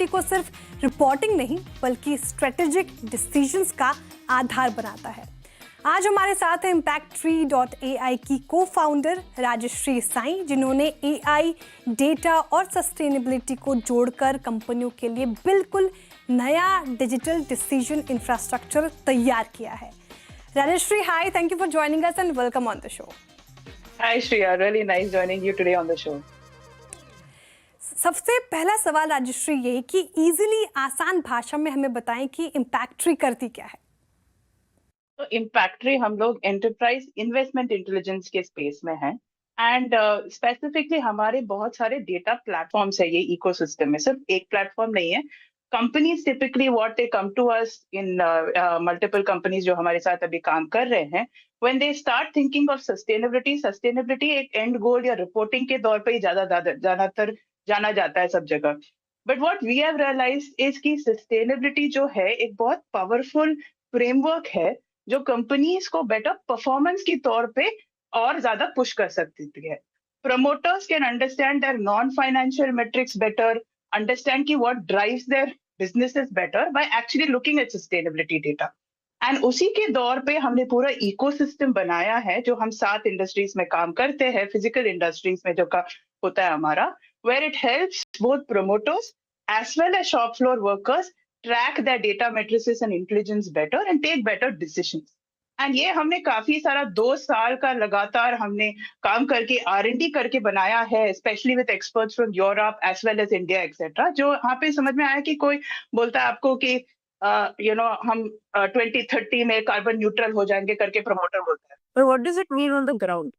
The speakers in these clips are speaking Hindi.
को सिर्फ रिपोर्टिंग नहीं बल्कि स्ट्रेटेजिक डिसीजंस का आधार बनाता है। आज हमारे साथ है Impacttree.ai की को फाउंडर राजश्री साईं, जिन्होंने AI, डेटा और सस्टेनेबिलिटी को जोड़कर कंपनियों के लिए बिल्कुल नया डिजिटल डिसीजन इंफ्रास्ट्रक्चर तैयार किया है। Rajeshri, hi, thank you for joining us and welcome on the show. Hi Shreya, really nice joining you today on the show. सबसे पहला सवाल राजश्री ये कि इजीली आसान भाषा में हमें बताएं कि इम्पैक्ट्री करती क्या है। तो इम्पैक्ट्री हम लोग एंटरप्राइज इन्वेस्टमेंट इंटेलिजेंस के स्पेस में हैं एंड स्पेसिफिकली हमारे बहुत सारे डेटा प्लेटफॉर्म्स है ये इकोसिस्टम में, सिर्फ एक प्लेटफॉर्म नहीं है। Companies typically what they come to us in multiple companies जो हमारे साथ अभी काम कर रहे हैं, when they start thinking of sustainability एक एंड गोल या रिपोर्टिंग के तौर पे ही ज्यादातर जाना जाता है सब जगह। But what we have realized is कि सस्टेनेबिलिटी जो है एक बहुत पावरफुल फ्रेमवर्क है जो कंपनीज को बेटर परफॉर्मेंस के तौर पे और ज्यादा पुश कर सकती है। Promoters can understand their non financial metrics better, understand कि what drives their businesses better by actually looking at sustainability data. And उसी के दौर पे हमने पूरा इकोसिस्टम बनाया है जो हम 7 इंडस्ट्रीज में काम करते हैं, फिजिकल इंडस्ट्रीज में जो का होता है हमारा, where it helps both promoters as well as shop floor workers track their data matrices and intelligence better and take better decisions. And ये हमने काफी सारा 2 साल का लगातार हमने काम करके R&D करके बनाया है, specially with experts from Europe as well as India etcetera. जो यहाँ पे समझ में आया कि कोई बोलता है आपको कि हम 2030 में कार्बन न्यूट्रल हो जाएंगे करके प्रमोटर बोलता है। But what does it mean on the ground?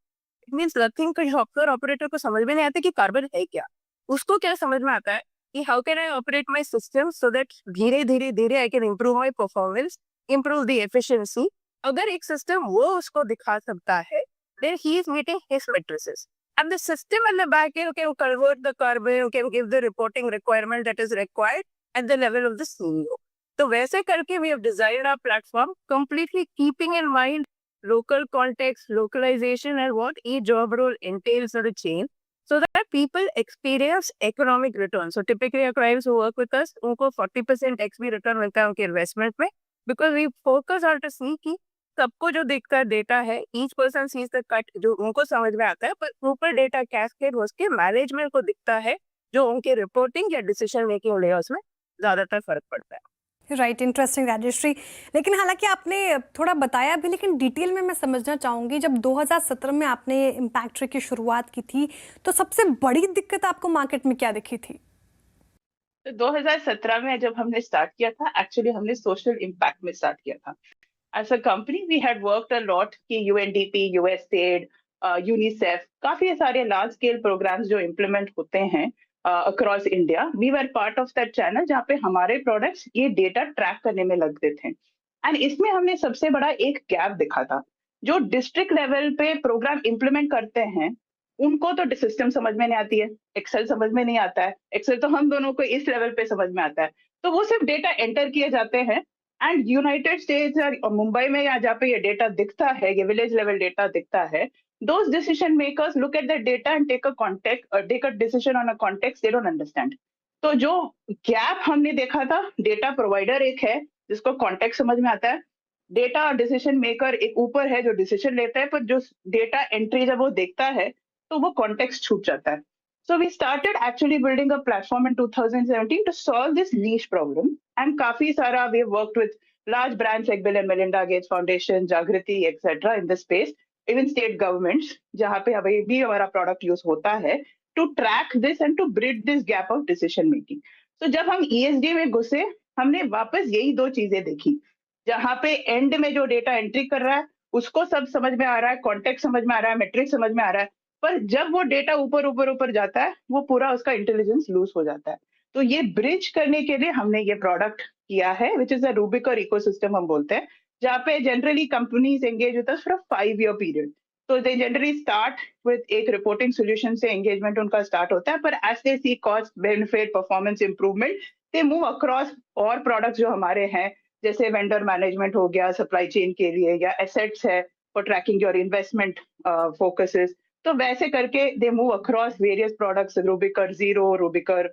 It means nothing कि सॉफ्टवेयर ऑपरेटर को समझ में नहीं आता कि कार्बन है क्या। उसको क्या समझ में आता है कि how can I operate my system so that धीरे धीरे I can improve my performance, improve the efficiency. अगर एक सिस्टम वो उसको दिखा सकता है, then he is meeting his matrices. And the system in the back end can convert the carbon, can give the reporting requirement that is required at the level of the CEO. तो वैसे करके we have designed our platform completely keeping in mind local context, localization, and what each job role entails on the chain, so that people experience economic return. So typically our clients who work with us, उनको 40% XP return मिलता है उनके इन्वेस्टमेंट में, because we focus on to see कि सबको जो दिखता है डेटा है, each person sees the cut जो उनको समझ में आता है, पर ऊपर डेटा कैस्केड हो उसके मैनेजमेंट को दिखता है जो उनके रिपोर्टिंग या डिसीजन मेकिंग लेयर्स में ज्यादातर फर्क पड़ता है। Right, interesting Rajshree. लेकिन हालांकि आपने थोड़ा बताया भी, लेकिन डिटेल में मैं समझना चाहूँगी, जब 2017 में आपने इम्पैक्ट्री की शुरुआत की थी तो सबसे बड़ी दिक्कत आपको मार्केट में क्या दिखी थी? तो 2017 में जब हमने स्टार्ट किया था, एक्चुअली हमने सोशल इम्पैक्ट में स्टार्ट किया था। As a company we had worked a lot कि UNDP, USAID, यूनिसेफ, काफी सारे लार्ज स्केल प्रोग्राम्स जो इम्प्लीमेंट होते हैं across India, we were part of that channel जहाँ पे हमारे प्रोडक्ट्स ये डेटा ट्रैक करने में लगते थे। एंड इसमें हमने सबसे बड़ा एक गैप देखा था। जो डिस्ट्रिक्ट लेवल पे प्रोग्राम इम्प्लीमेंट करते हैं उनको तो सिस्टम समझ में नहीं आती है, एक्सेल समझ में नहीं आता है। एक्सेल तो हम दोनों को इस लेवल पे समझ में आता है, तो वो सिर्फ डेटा एंटर किए जाते हैं। एंड यूनाइटेड स्टेट्स और मुंबई में या जहाँ पे ये डेटा दिखता है, ये विलेज लेवल डेटा दिखता है, those decision makers look at the data and take a decision on a context they don't understand. तो जो गैप हमने देखा था, डेटा प्रोवाइडर एक है जिसको कॉन्टेक्स्ट समझ में आता है, डेटा और डिसीजन मेकर एक ऊपर है जो डिसीजन लेता है, पर जो डेटा एंट्री जब वो देखता है तो वो कॉन्टेक्स्ट छूट जाता है। So we started actually building a platform in 2017 to solve this niche problem. And काफी सारा we have worked with large brands like Bill and Melinda Gates Foundation, Jagriti, etc. in this space, even state governments, जहाँ पे अभी भी हमारा प्रोडक्ट यूज होता है to track this and to bridge this gap of decision making. So जब हम ESG में घुसे, हमने वापस यही 2 चीजें देखी, जहाँ पे एंड में जो डेटा एंट्री कर रहा है उसको सब समझ में आ रहा है, कॉन्टेक्स्ट समझ में आ रहा है, मेट्रिक समझ में आ रहा है, पर जब वो डेटा ऊपर जाता है वो पूरा उसका इंटेलिजेंस लूज हो जाता है। तो ये ब्रिज करने के लिए हमने ये प्रोडक्ट किया है, विच इज अ रूबिकर इकोसिस्टम हम बोलते हैं, जहाँ पे जनरली कंपनीज एंगेज होता है फॉर 5 ईयर पीरियड। तो दे जनरली स्टार्ट विद एक रिपोर्टिंग सोल्यूशन से एंगेजमेंट उनका स्टार्ट होता है, पर as they see cost benefit performance improvement they move across और प्रोडक्ट्स जो हमारे हैं, जैसे वेंडर मैनेजमेंट हो गया सप्लाई चेन के लिए, या एसेट्स है for tracking your investment focuses. तो वैसे करके they move across various products, रूबिकर जीरो, रूबिकर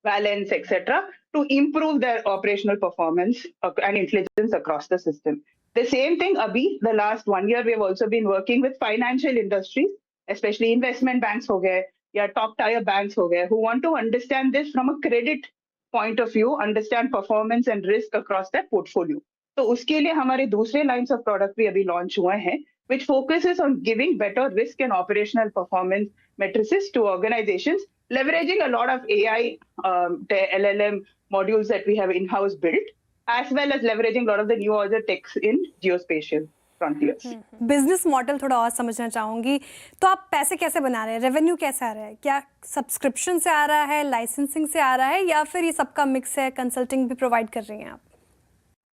Valence, etc., to improve their operational performance and intelligence across the system. The same thing, Abhi, the last 1 year, we have also been working with financial industries, especially investment banks ho gaye, या top tier banks ho gaye, who want to understand this from a credit point of view, understand performance and risk across their portfolio. तो उसके लिए हमारे दूसरे lines of product भी अभी launch हुए हैं, which focuses on giving better risk and operational performance matrices to organizations, leveraging a lot of AI, the LLM modules that we have in-house built, as well as leveraging a lot of the new other techs in geospatial frontiers. Business model थोड़ा और समझना चाहूंगी। तो आप पैसे कैसे बना रहे हैं, रेवेन्यू कैसे आ रहा है, क्या सब्सक्रिप्शन से आ रहा है, लाइसेंसिंग से आ रहा है, या फिर ये सबका मिक्स है, कंसल्टिंग भी प्रोवाइड कर रही हैं आप?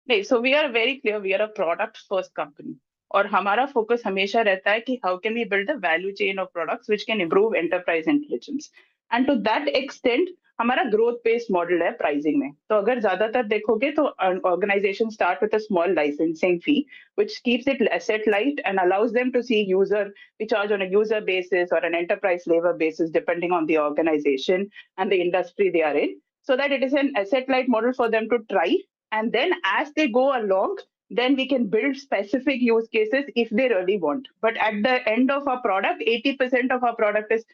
नहीं, so we are very clear, we are a product first company. और हमारा फोकस हमेशा रहता है कि how can we build the value chain of products which can improve enterprise intelligence, and to that extent हमारा ग्रोथ बेस्ड मॉडल है प्राइसिंग में। तो अगर ज्यादातर देखोगे तो organisation start with a small licensing fee which keeps it asset light and allows them to see user, we charge on a user basis और an enterprise level basis depending on the organisation and the industry they are in, so that it is an asset light model for them to try, and then as they go along, then we can build specific use cases if they really want. But at the end of our product, 80% of our product is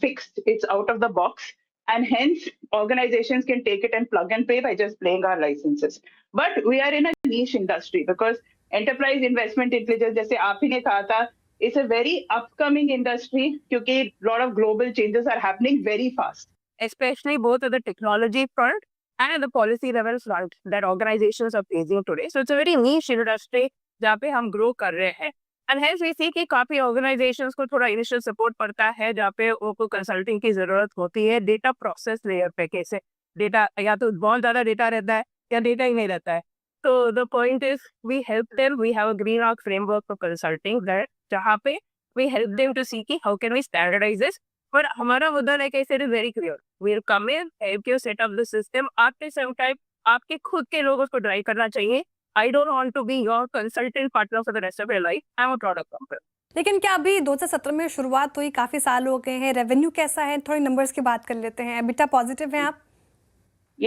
fixed, it's out of the box, and hence organizations can take it and plug and play by just paying our licenses. But we are in a niche industry because enterprise investment intelligence, जैसे आप ही ने कहा था, is a very upcoming industry क्योंकि lot of global changes are happening very fast. Especially both at the technology front and at the policy level front that organizations are facing today. So it's a very niche industry जहाँ पे हम grow कर रहे हैं. And hence we see कि काफी organizations को थोड़ा initial support पड़ता है जहाँ पे उनको consulting की जरूरत होती है data process layer पे, कैसे data या तो बहुत ज़्यादा data रहता है या data ही नहीं रहता है. So the point is we help them, we have a green arc framework for consulting that जहाँ पे we help them to see कि how can we standardize this. पर हमारा मुद्दा like I said is very clear, we will come in, help you set up the system, आपके सेम टाइम आपके खुद के लोगों को ड्राइव करना चाहिए। I don't want to be your consultant partner for the rest of your life, I am a product company. लेकिन क्या अभी 2017 में शुरुआत हुई, काफी साल हो गए हैं, रेवेन्यू कैसा है, थोड़ी नंबर्स की बात कर लेते हैं। एबिटा पॉजिटिव हैं आप?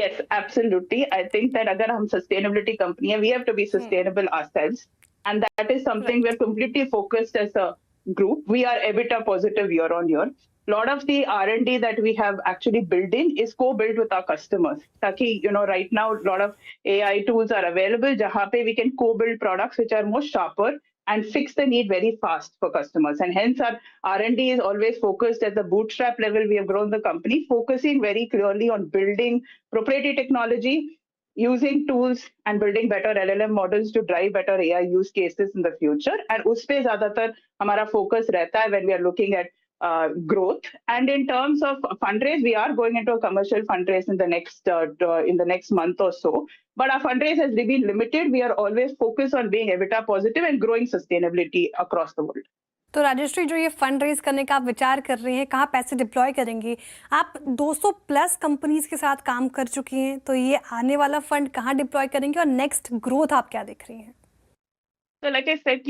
Yes, absolutely. I think that अगर हम sustainability company है, we have to be sustainable ourselves, and that is something we are completely focused as a group. We are EBITDA positive year on year. Lot of the R&D that we have actually built in is co-built with our customers. ताकि right now a lot of AI tools are available जहाँ पे we can co-build products which are more sharper and fix the need very fast for customers. And hence our R&D is always focused at the bootstrap level. We have grown the company focusing very clearly on building proprietary technology, using tools and building better LLM models to drive better AI use cases in the future. And उस पे ज़्यादातर हमारा focus रहता है when we are looking at growth. And in terms of fundraise, we are going into a commercial fundraise in the next month or so. But our fundraise has been limited. We are always focused on being EBITDA positive and growing sustainability across the world. तो राजश्री, जो ये फंड रेज करने का आप विचार कर रही हैं, कहाँ पैसे डिप्लॉय करेंगी? आप 200 प्लस कंपनीज के साथ काम कर चुकी हैं, तो ये आने वाला फंड कहाँ डिप्लॉय करेंगे और नेक्स्ट ग्रोथ आप क्या देख रही हैं? So like I said,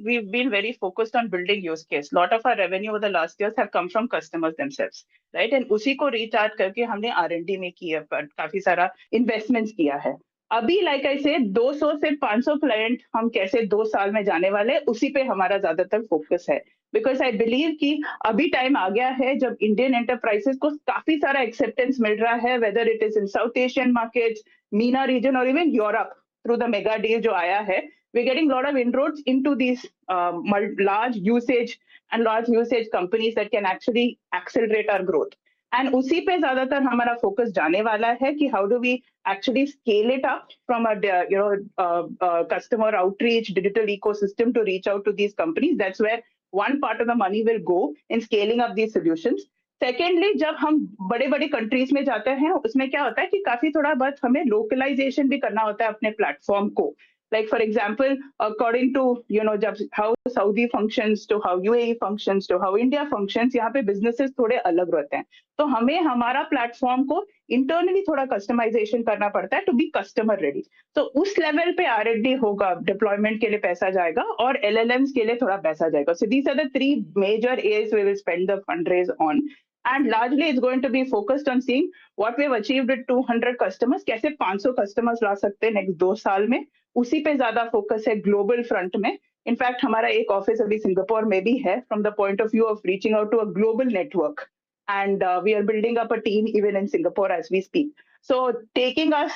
we've been very focused on building use case. Lot of our revenue over the last years have come from customers themselves, right? And उसी को recharge करके हमने R&D में किया, काफी सारा investments किया है। अभी like I said, 200 से 500 client हम कैसे 2 साल में जाने वाले, उसी पे हमारा ज्यादातर focus है। Because I believe कि अभी time आ गया है जब Indian enterprises को काफी सारा acceptance मिल रहा है, whether it is in South Asian markets, MENA region or even Europe through the mega deal जो आया है, we're getting a lot of inroads into these large usage companies that can actually accelerate our growth. And उसी पे ज़्यादातर हमारा focus जाने वाला है कि how do we actually scale it up from a customer outreach digital ecosystem to reach out to these companies. That's where one part of the money will go in scaling up these solutions. Secondly, जब हम बड़े-बड़े countries में जाते हैं, उसमें क्या होता है कि काफी थोड़ा बहुत हमें localization भी करना होता है अपने platform को. Like for example, according to how Saudi functions to how UAE functions to how India functions, यहाँ पे businesses थोड़े अलग रहते हैं. तो हमें हमारा platform को internally थोड़ा customization करना पड़ता है to be customer ready. तो उस level पे R&D होगा, deployment के लिए पैसा जाएगा और LLMs के लिए थोड़ा पैसा जाएगा. So these are the 3 major areas we will spend the fundraise on. And largely it's going to be focused on seeing what we have achieved with 200 customers, कैसे 500 customers ला सकते हैं next 2 साल में, उसी पे ज्यादा focus है global front में. In fact, हमारा एक office अभी सिंगापुर में भी है from the point of view of reaching out to a global network. And we are building up a team even in Singapore as we speak. So taking us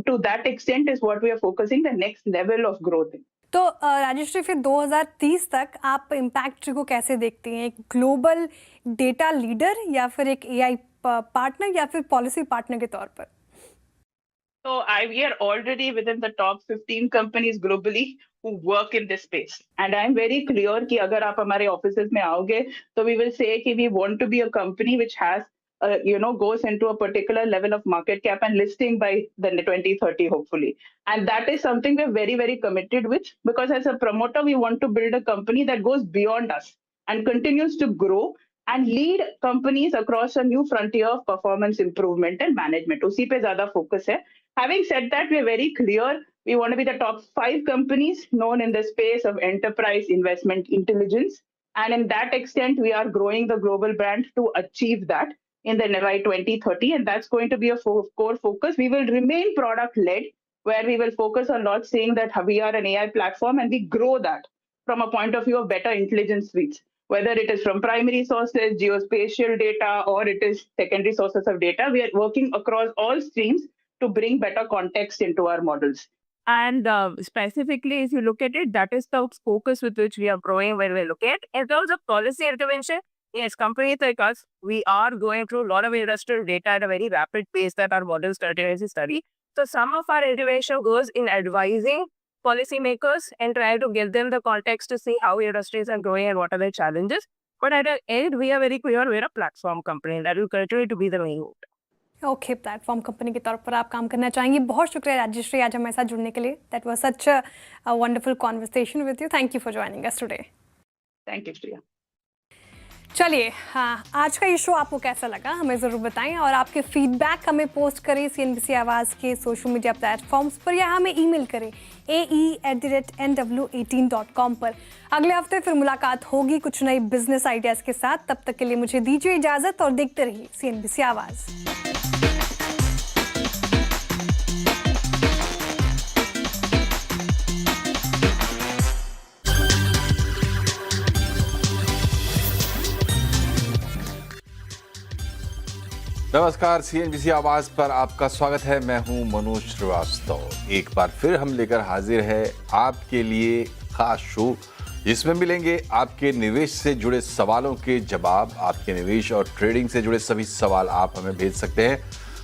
to that extent is what we are focusing the next level of growth in. तो राजश्री, फिर 2030 तक आप इम्पैक्ट ट्री को कैसे देखती हैं? एक ग्लोबल डेटा लीडर या फिर एक एआई पार्टनर या फिर पॉलिसी पार्टनर के तौर पर? So we are already within the top 15 companies globally who work in this space. And I'm very clear कि अगर आप हमारे offices में आओगे, तो we will say कि we want to be a company which has, goes into a particular level of market cap and listing by the 2030, hopefully. And that is something we're very, very committed with, because as a promoter, we want to build a company that goes beyond us and continues to grow and lead companies across a new frontier of performance improvement and management. उसी पे ज़्यादा focus है. Having said that, we're very clear we want to be the top 5 companies known in the space of enterprise investment intelligence. And in that extent, we are growing the global brand to achieve that in the by 2030. And that's going to be a core focus. We will remain product-led, where we will focus on not saying that we are an AI platform, and we grow that from a point of view of better intelligence suites, whether it is from primary sources, geospatial data, or it is secondary sources of data. We are working across all streams to bring better context into our models. And specifically, if you look at it, that is the focus with which we are growing when we look at. In terms of policy intervention, yes, companies like us, we are going through a lot of industrial data at a very rapid pace that our models continuously study. So some of our intervention goes in advising policymakers and try to give them the context to see how industries are growing and what are the challenges. But at the end, we are very clear we're a platform company that will continue to be the main route. Okay, platform company के तौर पर आप काम करना चाहेंगे. बहुत शुक्रिया राजश्री आज हमारे साथ जुड़ने के लिए. That was such a wonderful conversation with you. Thank you for joining us today. Thank you, Shreya. चलिए, हाँ, आज का ये शो आपको कैसा लगा हमें ज़रूर बताएं और आपके फीडबैक हमें पोस्ट करें CNBC आवाज़ के सोशल मीडिया प्लेटफॉर्म्स पर या हमें ईमेल करें ae@nw18.com पर. अगले हफ्ते फिर मुलाकात होगी कुछ नई बिजनेस आइडियाज़ के साथ. तब तक के लिए मुझे दीजिए इजाज़त और देखते रहिए CNBC आवाज़. नमस्कार, CNBC आवाज पर आपका स्वागत है. मैं हूं मनोज श्रीवास्तव. एक बार फिर हम लेकर हाजिर है आपके लिए खास शो, जिसमें मिलेंगे आपके निवेश से जुड़े सवालों के जवाब. आपके निवेश और ट्रेडिंग से जुड़े सभी सवाल आप हमें भेज सकते हैं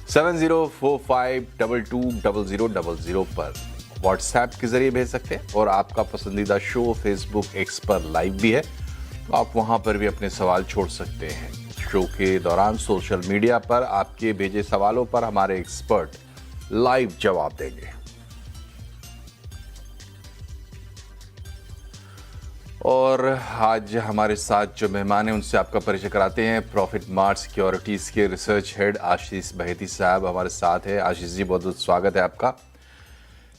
7045220000 पर. व्हाट्सएप के जरिए भेज सकते हैं और आपका पसंदीदा शो फेसबुक एक्स पर लाइव भी है, तो आप वहां पर भी अपने सवाल छोड़ सकते हैं. शो के दौरान सोशल मीडिया पर आपके भेजे सवालों पर हमारे एक्सपर्ट लाइव जवाब देंगे. और आज हमारे साथ जो मेहमान हैं उनसे आपका परिचय कराते हैं. प्रॉफिट मार्ट सिक्योरिटीज के रिसर्च हेड आशीष बहेती साहब हमारे साथ हैं. आशीष जी, बहुत बहुत स्वागत है आपका.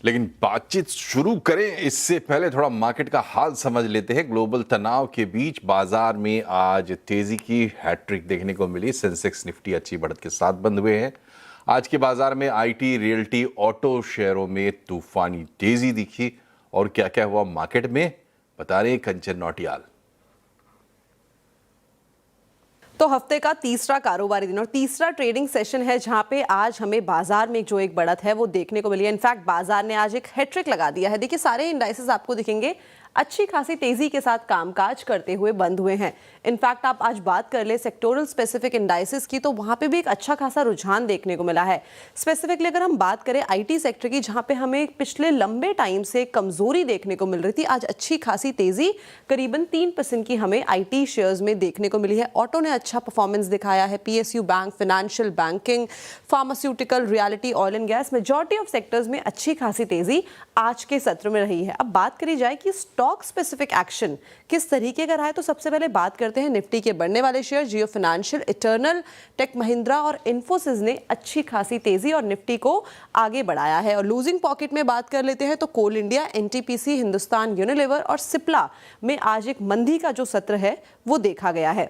लेकिन बातचीत शुरू करें इससे पहले थोड़ा मार्केट का हाल समझ लेते हैं. ग्लोबल तनाव के बीच बाजार में आज तेजी की हैट्रिक देखने को मिली. सेंसेक्स निफ्टी अच्छी बढ़त के साथ बंद हुए हैं. आज के बाजार में आईटी, रियल्टी, ऑटो शेयरों में तूफानी तेजी दिखी. और क्या क्या हुआ मार्केट में, बता रहे कंचन नौटियाल. तो हफ्ते का तीसरा कारोबारी दिन और तीसरा ट्रेडिंग सेशन है जहां पे आज हमें बाजार में जो एक बढ़त है वो देखने को मिली है. इनफैक्ट बाजार ने आज एक हैट्रिक लगा दिया है. देखिए, सारे इंडाइसेस आपको दिखेंगे अच्छी खासी तेजी के साथ कामकाज करते हुए बंद हुए हैं. इनफैक्ट आप आज बात कर ले सेक्टोरल स्पेसिफिक इंडाइसेस की, तो वहां पे भी एक अच्छा खासा रुझान देखने को मिला है. स्पेसिफिकली अगर हम बात करें आईटी सेक्टर की, जहां पे हमें पिछले लंबे टाइम से कमजोरी देखने को मिल रही थी, आज अच्छी खासी तेजी करीबन 3% की हमें आईटी शेयर्स में देखने को मिली है. ऑटो ने अच्छा परफॉर्मेंस दिखाया है. PSU bank, financial banking, pharmaceutical, reality, oil and gas, majority of sectors में अच्छी खासी तेजी आज के सत्र में रही है. अब बात करी जाए कि स्टॉक स्पेसिफिक एक्शन किस तरीके का रहा है, तो सबसे पहले बात करते हैं निफ्टी के बढ़ने वाले शेयर. जियो फाइनेंशियल, इटर्नल, टेक महिंद्रा और इन्फोसिस ने अच्छी खासी तेजी और निफ्टी को आगे बढ़ाया है. और लूजिंग पॉकेट में बात कर लेते हैं तो कोल इंडिया, NTPC, हिंदुस्तान यूनिलीवर और सिप्ला में आज एक मंदी का जो सत्र है वो देखा गया है.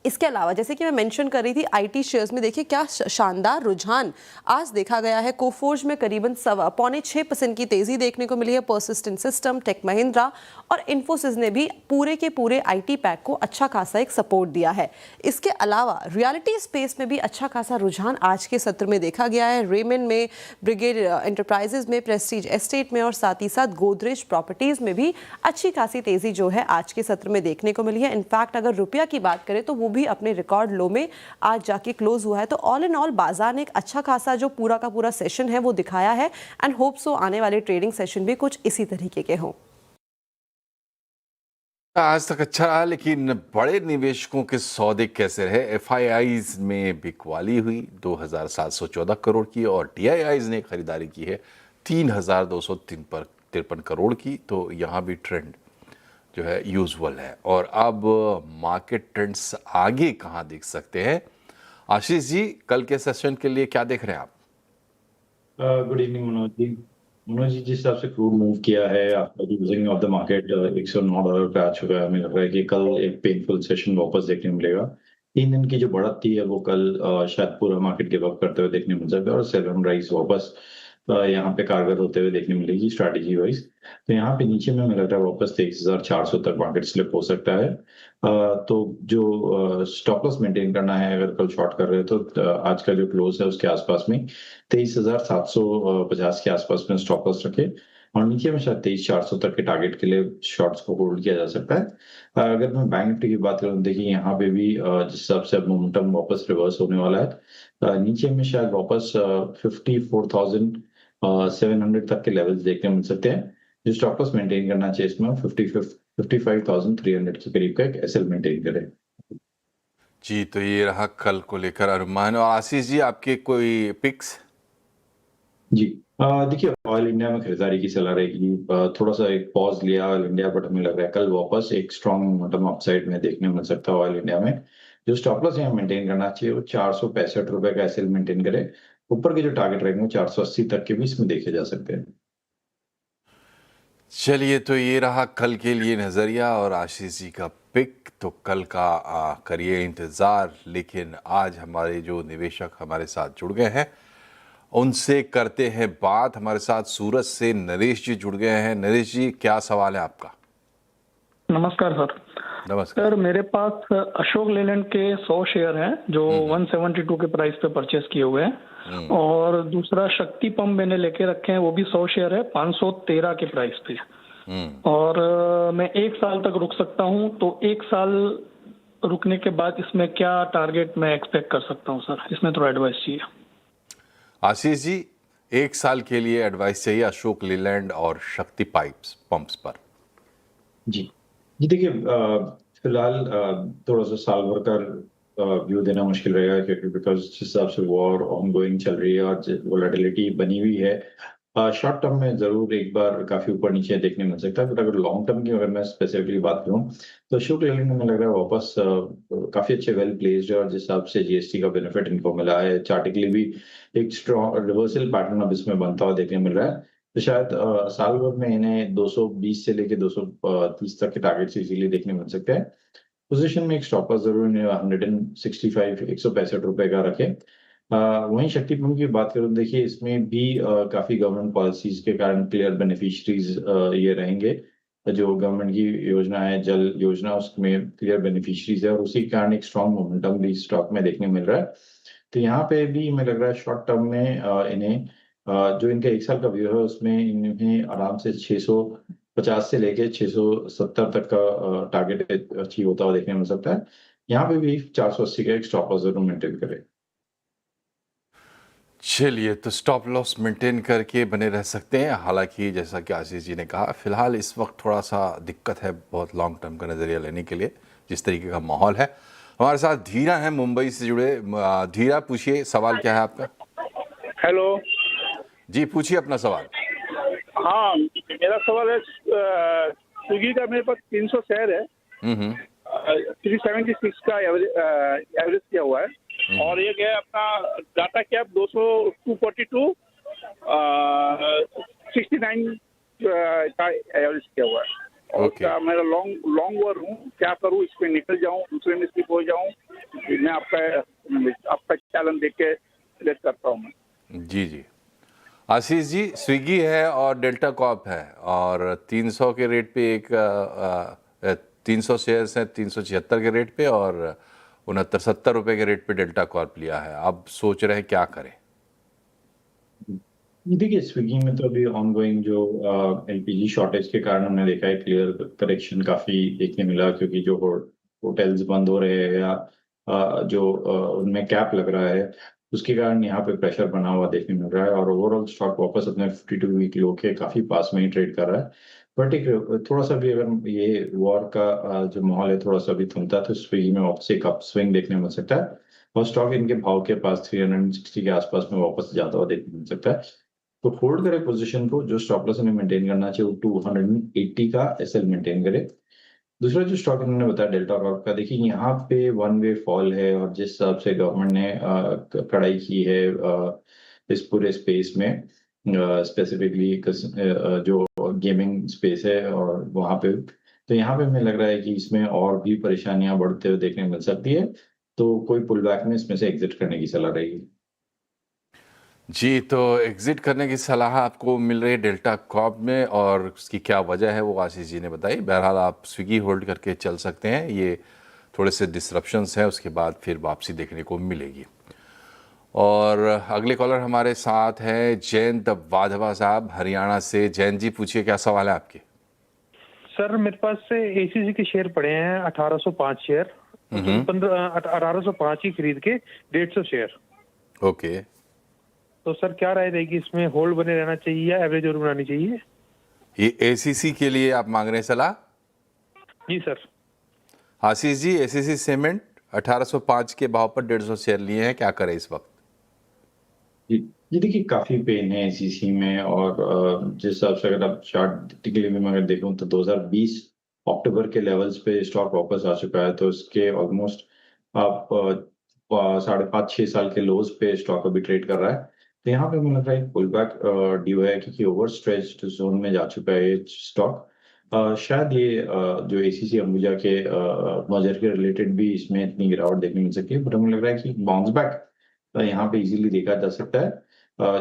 इसके अलावा जैसे कि मैं मेंशन कर रही थी आईटी शेयर्स में देखिए क्या शानदार रुझान आज देखा गया है। कोफोर्ज में करीबन 6.25% की तेजी देखने को मिली है। पर्सिस्टेंट सिस्टम, टेक महिंद्रा और इन्फोसिस ने भी पूरे के पूरे आईटी पैक को अच्छा खासा एक सपोर्ट दिया है। इसके अलावा रियलिटी स्पेस में भी अच्छा खासा रुझान आज के सत्र में देखा गया है। रेमन में, ब्रिगेड एंटरप्राइजेज में, प्रेस्टीज एस्टेट में और साथ ही साथ गोदरेज प्रॉपर्टीज में भी अच्छी खासी तेजी जो है आज के सत्र में देखने को मिली है। इनफैक्ट अगर रुपया की बात करें तो वो भी अपने रिकॉर्ड लो में आज जाके क्लोज हुआ है। तो ऑल इन ऑल बाजार ने एक अच्छा खासा जो पूरा का पूरा सेशन है वो दिखाया है एंड होप सो आने वाले ट्रेडिंग सेशन भी कुछ इसी तरीके के हों। आज तक अच्छा रहा, लेकिन बड़े निवेशकों के सौदे कैसे रहे? एफआईआईज में बिकवाली हुई 2,714 करोड़ की और डीआईआईज ने खरीदारी की है 3,253 करोड़ की। तो यहाँ भी ट्रेंड जो है यूजुअल है। और अब मार्केट ट्रेंड्स आगे कहाँ देख सकते हैं? आशीष जी, कल के सेशन के लिए क्या देख रहे हैं आप? Good evening Manoj ji. मनोज जी, जिस हिसाब से क्रूड मूव किया है after closing of the market $109 पे आ चुका है, हमें लग रहा है कि कल एक पेनफुल सेशन वापस देखने मिलेगा। 3 दिन की जो बढ़त थी है वो कल शायद पूरा मार्केट गिव अप करते हुए देखने मिल सकता है और सेल ऑन राइज वापस यहाँ पे कारगर होते हुए देखने मिलेगी स्ट्रैटेजी वाइज। तो यहाँ पे नीचे में लग रहा है वापस 23,400 तक मार्केट स्लिप हो सकता है। तो जो स्टॉप लॉस मेंटेन करना है अगर कल शॉर्ट कर रहे हो तो आज का जो क्लोज है उसके आसपास में 23,750 के आसपास में स्टॉप लॉस रखे और नीचे में शायद 23,400 तक के टारगेट के लिए शॉर्ट्स को होल्ड किया जा सकता है। अगर मैं बैंक निफ्टी की बात करूँ, देखिए यहाँ पे भी जिस हिसाब से अब मोमेंटम वापस रिवर्स होने वाला है, नीचे में शायद वापस 54,700 तक के लेवल्स देखने मिल सकते हैं। जो स्टॉप लॉस मेंटेन करना चाहिए इसमें 55,300 के करीब का एक एसएल मेंटेन करें। जी, तो ये रहा कल को लेकर अनुमान। और आशीष जी, आपके कोई पिक्स? जी, देखिए ऑयल इंडिया में खरीदारी की सलाह रहेगी। थोड़ा सा एक पॉज लिया ऑयल इंडिया, बट हमें लग रहा है कल वापस एक स्ट्रॉन्ग मोमेंटम अपसाइड में देखने मिल सकता है ऑयल इंडिया में। जो स्टॉप लॉस यहाँ मेंटेन करना चाहिए वो 465 रुपए का एसएल मेंटेन करे। ऊपर के जो टारगेट रहेंगे वो 480 तक के भी इसमें देखे जा सकते हैं। चलिए, तो ये रहा कल के लिए नज़रिया और आशीष जी का पिक। तो कल का करिए इंतज़ार। लेकिन आज हमारे जो निवेशक हमारे साथ जुड़ गए हैं उनसे करते हैं बात। हमारे साथ सूरत से नरेश जी जुड़ गए हैं। नरेश जी, क्या सवाल है आपका? नमस्कार सर। नमस्कार सर, मेरे पास अशोक लेलैंड के 100 शेयर हैं जो 172 के प्राइस पे परचेस किए हुए हैं और दूसरा शक्ति पंप मैंने लेके रखे हैं, वो भी 100 शेयर है 513 के प्राइस पे। और मैं 1 साल तक रुक सकता हूं, तो 1 साल रुकने के बाद इसमें क्या टारगेट मैं एक्सपेक्ट कर सकता हूं सर? इसमें थोड़ा एडवाइस चाहिए। आशीष जी, 1 साल के लिए एडवाइस चाहिए अशोक लेलैंड और शक्ति पंप्स पर। जी देखिए, फिलहाल थोड़ा सा साल भर का व्यू देना मुश्किल रहेगा क्योंकि बिकॉज जिस हिसाब से वॉर ऑनगोइंग चल रही है और वोलेटिलिटी बनी हुई है, शॉर्ट टर्म में जरूर एक बार काफी ऊपर नीचे देखने मिल सकता है। बट अगर लॉन्ग टर्म की अगर मैं स्पेसिफिकली बात करूं तो अशोक लेलैंड में लग रहा है वापस काफी अच्छे वेल प्लेस्ड है और जिस हिसाब से जीएसटी का बेनिफिट इनको मिला है, चार्टिकली भी एक स्ट्रॉन्ग रिवर्सल पैटर्न अब इसमें बनता हुआ देखने मिल रहा है। तो शायद साल भर में इन्हें 220 से लेके 230 तक के टारगेट इजीली देखने मिल सकते हैं। पोजीशन में एक स्टॉप लॉस जरूर 165 रुपए का रखे। वहीं शक्ति पंप की बात करूं, देखिए इसमें भी काफी गवर्नमेंट पॉलिसीज के कारण क्लियर बेनिफिशियरीज ये रहेंगे। जो गवर्नमेंट की योजना है जल योजना, उसमें क्लियर बेनिफिशियरीज है और उसी के कारण एक स्ट्रॉन्ग मोमेंटम भी स्टॉक में देखने मिल रहा है। तो यहाँ पे भी मुझे लग रहा है शॉर्ट टर्म में इन्हें जो इनका 1 साल का व्यू है उसमें इन्हें आराम से 650 से लेके 670 तक का टारगेट अचीव होता हुआ देखने मिल सकता है। यहाँ पे भी 480 का एक स्टॉप लॉस जरूर मेंटेन करें। चलिए, तो स्टॉप लॉस मेंटेन करके बने रह सकते हैं। हालांकि जैसा कि आशीष जी ने कहा, फिलहाल इस वक्त थोड़ा सा दिक्कत है बहुत लॉन्ग टर्म का नज़रिया लेने के लिए, जिस तरीके का माहौल है। हमारे साथ धीरा है मुंबई से जुड़े। धीरा, पूछिए, सवाल क्या है आपका? हेलो जी, पूछिए अपना सवाल। हाँ, मेरा सवाल है स्विगी का मेरे पास 300 शेयर है, 376 का एवरेज किया हुआ है और एक है अपना डाटा कैप 242 69 का एवरेज किया हुआ है। और Okay. मेरा लॉन्ग वर हूँ, क्या करूँ? इसमें निकल जाऊँ, दूसरे में स्लिप हो जाऊँ मैं आपका चैनल देख के सिलेक्ट करता हूँ मैं। जी जी। आशीष जी, स्विगी है और डेल्टा कॉर्प है और 300 के रेट पे 300 शेयर्स हैं 376 के रेट पे और 69-70 रुपए के रेट पे डेल्टा कॉर्प लिया है। अब सोच रहे हैं क्या करें? देखिए, स्विगी में तो अभी ऑनगोइंग जो एलपीजी शॉर्टेज के कारण हमने देखा है क्लियर करेक्शन काफी देखने मिला, क्योंकि जो होटल्स बंद हो रहे हैं या जो उनमें कैप लग रहा है उसके कारण यहाँ पे प्रेशर बना हुआ देखने मिल रहा है और ओवरऑल स्टॉक वापस अपने 52 वीक लो के काफी पास में ही ट्रेड कर रहा है। बट एक थोड़ा सा भी अगर ये वॉर का जो माहौल है थोड़ा सा भी थमता है तो स्विगी में वापस एक अप स्विंग देखने मिल सकता है और स्टॉक इनके भाव के पास 360 के आसपास में वापस जाता हुआ देखने मिल सकता है। तो होल्ड करे पोजीशन को, जो स्टॉप लॉस इन्हें मेंटेन करना चाहिए वो 280 का एसएल मेंटेन करे। दूसरा जो स्टॉक इन्होंने बताया डेल्टा कॉर्प का, देखिए यहाँ पे वन वे फॉल है और जिस हिसाब से गवर्नमेंट ने कड़ाई की है इस पूरे स्पेस में, स्पेसिफिकली जो गेमिंग स्पेस है और वहाँ पे, तो यहाँ पे हमें लग रहा है कि इसमें और भी परेशानियां बढ़ते हुए देखने मिल सकती है, तो कोई पुल बैक में इसमें से एग्जिट करने की सलाह रहेगी। जी, तो एग्जिट करने की सलाह आपको मिल रही है डेल्टा कॉर्प में और उसकी क्या वजह है वो आशीष जी ने बताई। बहरहाल आप स्विगी होल्ड करके चल सकते हैं, ये थोड़े से डिसरप्शंस हैं, उसके बाद फिर वापसी देखने को मिलेगी। और अगले कॉलर हमारे साथ हैं जयंत वाधवा साहब हरियाणा से। जयंत जी, पूछिए क्या सवाल है आपके? सर मेरे पास से एसीसी के शेयर पड़े हैं 1805 शेयर, 1805 ही खरीद के 150 शेयर। ओके, तो सर क्या राय रहेगी, इसमें होल्ड बने रहना चाहिए या एवरेज और बनानी चाहिए? ये एसीसी के लिए आप मांग रहे हैं सलाह? जी sir. Ashish ji, ACC cement 1805 के भाव पर 150 शेयर लिए हैं, क्या करें इस वक्त? जी देखिए, काफी पेन है एसीसी में और जिस हिसाब से अगर आप चार्ट टेक्निकली में अगर देखूं तो 2020 अक्टूबर के लेवल्स पे स्टॉक वापस आ चुका है, तो इसके ऑलमोस्ट आप 5.5-6 साल के लोज पे स्टॉक अभी ट्रेड कर रहा है। तो यहाँ पे मुझे लग रहा है पुल बैक ड्यू है, क्योंकि ओवर स्ट्रेच्ड जोन में जा चुका है ये स्टॉक। शायद ये जो एसीसी अंबुजा के मर्जर के रिलेटेड भी इसमें इतनी गिरावट देखने मिल सकती है, बट हमें लग रहा है कि बाउंस बैक यहाँ पे इजीली देखा जा सकता है,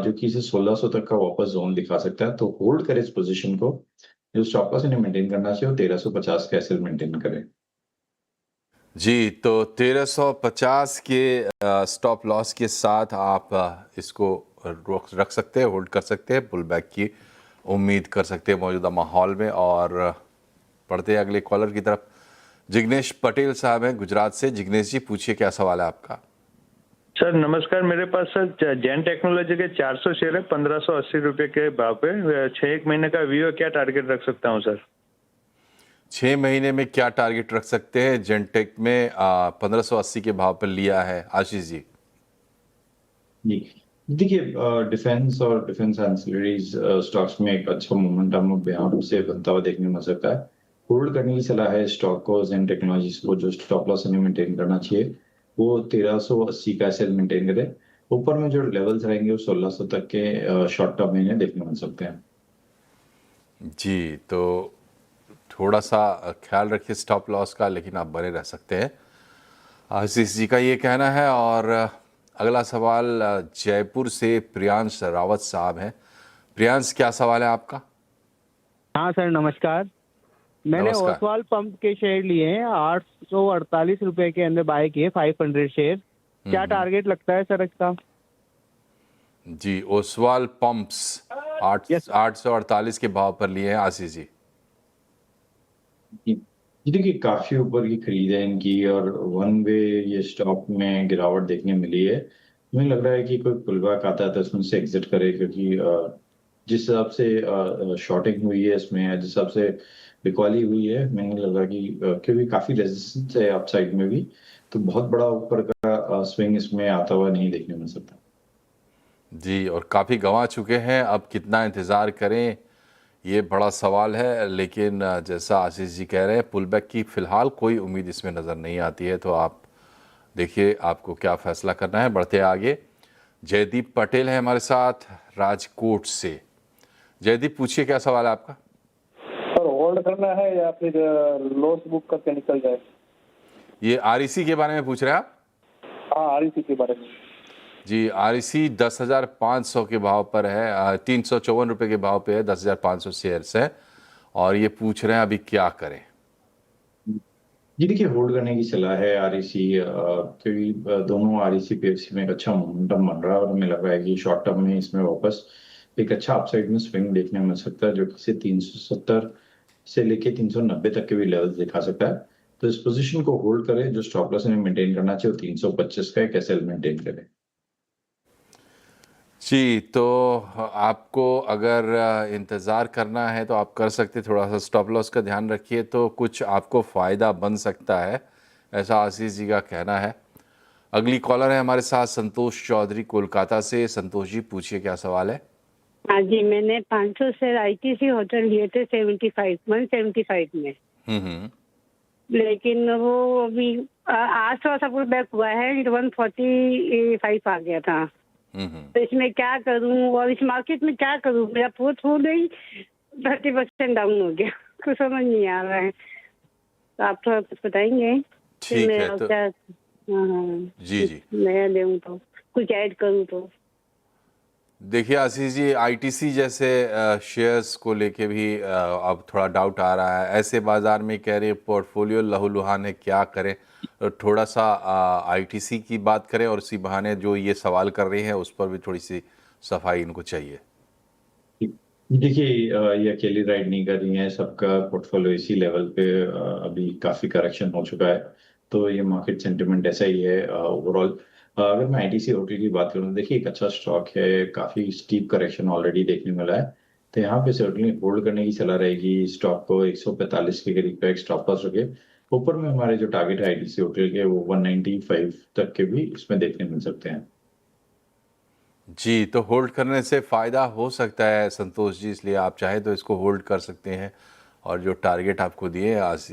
जो कि इसे 1600 तक का वापस जोन दिखा सकता है। तो होल्ड करे इस पोजीशन को, जो स्टॉप लॉस इन्हें मेंटेन करना चाहिए, 1350 का एसएल मेंटेन करें। जी, तो 1350 के स्टॉप लॉस के साथ आप इसको रख सकते हैं, होल्ड कर सकते हैं, पुल बैक की उम्मीद कर सकते हैं मौजूदा माहौल में। और पढ़ते हैं अगले कॉलर की तरफ। जिग्नेश पटेल साहब हैं गुजरात से। जिग्नेश जी, पूछिए क्या सवाल है आपका? सर नमस्कार, मेरे पास सर जैन टेक्नोलॉजी के 400 शेयर है 1580 रुपए के भाव पे। 6 महीने का व्यू, क्या टारगेट रख सकता हूँ सर? 6 महीने में क्या टारगेट रख सकते हैं? जेनटेक में 1580 के भाव पर लिया है। आशीष जी। जी देखिए, डिफेंस और डिफेंस एंसिलरीज स्टॉक्स में एक अच्छा मोमेंटम यहाँ से बनता हुआ देखने मिल सकता है। होल्ड करने की सलाह है स्टॉक को, जेन टेक्नोलॉजीज को। जो स्टॉप लॉस हमें मेंटेन करना चाहिए वो 1380 का सेल मेंटेन करे। ऊपर में जो लेवल्स रहेंगे वो 1600 तक के शॉर्ट टर्म में देखने मिल सकते हैं। जी, तो थोड़ा सा ख्याल रखिए स्टॉप लॉस का, लेकिन आप बने रह सकते हैं, आशीष जी का ये कहना है। और अगला सवाल जयपुर से प्रियांश रावत साहब हैं। प्रियांश, क्या सवाल है आपका? हाँ सर नमस्कार। मैंने नमस्कार। ओसवाल पंप के शेयर लिए हैं 848 रुपए के अंदर बाय किए 500 शेयर। क्या टारगेट लगता है सर इसका? जी, ओसवाल पंप्स 848 के भाव पर लिए हैं। आशीष जी। जी देखिए, काफी ऊपर की खरीद है इनकी और वन वे ये स्टॉक में गिरावट देखने मिली है। मुझे लग रहा है कि कोई पुलबैक आता है तो इसमें से एग्जिट करे, क्योंकि जिस हिसाब से शॉर्टिंग हुई है इसमें, जिस हिसाब से बिकवाली हुई है, मैंने लगा कि क्योंकि काफी रेजिस्टेंस है अपसाइड में भी, तो बहुत बड़ा ऊपर का स्विंग इसमें आता हुआ नहीं देखने मिल सकता। जी, और काफ़ी गंवा चुके हैं, अब कितना इंतज़ार करें ये बड़ा सवाल है। लेकिन जैसा आशीष जी कह रहे हैं, पुल बैक की फ़िलहाल कोई उम्मीद इसमें नज़र नहीं आती है। तो आप देखिए आपको क्या फ़ैसला करना है। बढ़ते आगे। जयदीप पटेल है हमारे साथ राजकोट से। जयदीप, पूछिए क्या सवाल है आपका? सर होल्ड करना है या फिर लॉस बुक करके निकल जाए? ये आरईसी के बारे में पूछ रहे हैं आप? हाँ REC के बारे में। जी, REC 10,500 के भाव पर है, 354 रुपये के भाव पे है, 10,500 शेयर्स है और ये पूछ रहे हैं अभी क्या करें। जी देखिए, होल्ड करने की सलाह है REC, क्योंकि दोनों REC PFC में एक अच्छा मोमेंटम बन रहा है और हमें लग रहा है कि शॉर्ट टर्म में इसमें वापस एक अच्छा अपसाइड में स्विंग देखने मिल सकता है, जो कि 370 से लेके 390 तक के भी लेवल्स दिखा सकता है। तो इस पोजीशन को होल्ड करें, जो स्टॉप लॉस हमें मेंटेन करना चाहिए वो 325 का एक एसएल मेंटेन करें। जी, तो आपको अगर इंतज़ार करना है तो आप कर सकते, थोड़ा सा स्टॉप लॉस का ध्यान रखिए तो कुछ आपको फ़ायदा बन सकता है, ऐसा आशीष जी का कहना है। अगली कॉलर है हमारे साथ संतोष चौधरी कोलकाता से। संतोष जी पूछिए क्या सवाल है। हाँ जी, मैंने 500 शेयर ITC होटल लिए थे 175 में, लेकिन वो अभी आज थोड़ा सा पुल बैक हुआ है, 145 आ गया था। तो इसमें क्या करूं और इस मार्केट में क्या करूं? मेरा पोर्टफोलियो ही 30% डाउन हो गया, कुछ समझ नहीं आ रहा है, तो आप थोड़ा कुछ बताएंगे? ठीक है, तो क्या जी जी नया लेऊं तो कुछ ऐड करूं तो? देखिए आशीष जी, ITC जैसे शेयर्स को लेके भी अब थोड़ा डाउट आ रहा है। ऐसे बाज़ार में कह रहे पोर्टफोलियो लहूलुहान है, क्या करें? थोड़ा सा ITC की बात करें और इसी बहाने जो ये सवाल कर रहे हैं उस पर भी थोड़ी सी सफाई इनको चाहिए। देखिए, ये अकेली राइड नहीं कर रही है, सबका पोर्टफोलियो इसी लेवल पे अभी काफी करेक्शन हो चुका है, तो ये मार्केट सेंटिमेंट ऐसा ही है ओवरऑल। अगर मैं ITC होटल की बात करूँ, देखिए एक अच्छा स्टॉक है, काफी स्टीप करेक्शन ऑलरेडी देखने मिला है, तो यहाँ पे सर्टनली होल्ड करने की सलाह रहेगी। स्टॉक को 145 के करीब का एक स्टॉप लॉस रखे। ऊपर में हमारे जो टारगेट है ITC होटल के, वो 195 तक के भी इसमें देखने मिल सकते हैं। जी, तो होल्ड करने से फ़ायदा हो सकता है संतोष जी, इसलिए आप चाहे तो इसको होल्ड कर सकते हैं। और जो टारगेट आपको दिए आज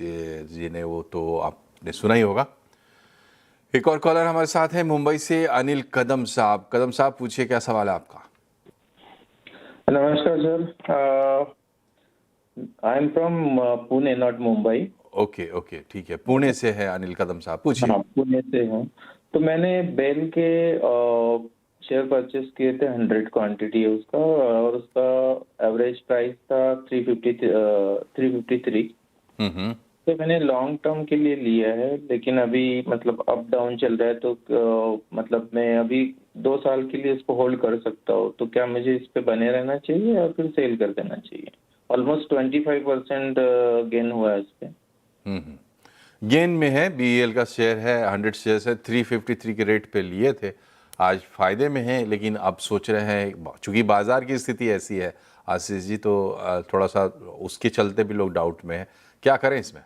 जी ने, वो तो आपने सुना ही होगा। एक और कॉलर हमारे साथ है मुंबई से, अनिल कदम साहब। कदम साहब पूछिए क्या सवाल है आपका। नमस्कार sir, I am from Pune, not Mumbai. Okay okay, ठीक है, पुणे से है अनिल कदम साहब, पूछिए। हाँ, पुणे से हूँ। तो मैंने बेल के शेयर परचेस किए थे, 100 क्वांटिटी है उसका, और उसका एवरेज प्राइस था 353। तो मैंने लॉन्ग टर्म के लिए लिया है, लेकिन अभी मतलब अप डाउन चल रहा है, तो मतलब मैं अभी 2 साल के लिए इसको होल्ड कर सकता हूँ, तो क्या मुझे इस पे बने रहना चाहिए या फिर सेल कर देना चाहिए? ऑलमोस्ट 25% गेन हुआ है इस पे। गेन में है, BEL का शेयर है, 100 शेयर है, 353 के रेट पे लिए थे, आज फायदे में है, लेकिन अब सोच रहे हैं चूंकि बाजार की स्थिति ऐसी है आशीष जी, तो थोड़ा सा उसके चलते भी लोग डाउट में है, क्या करें इसमें?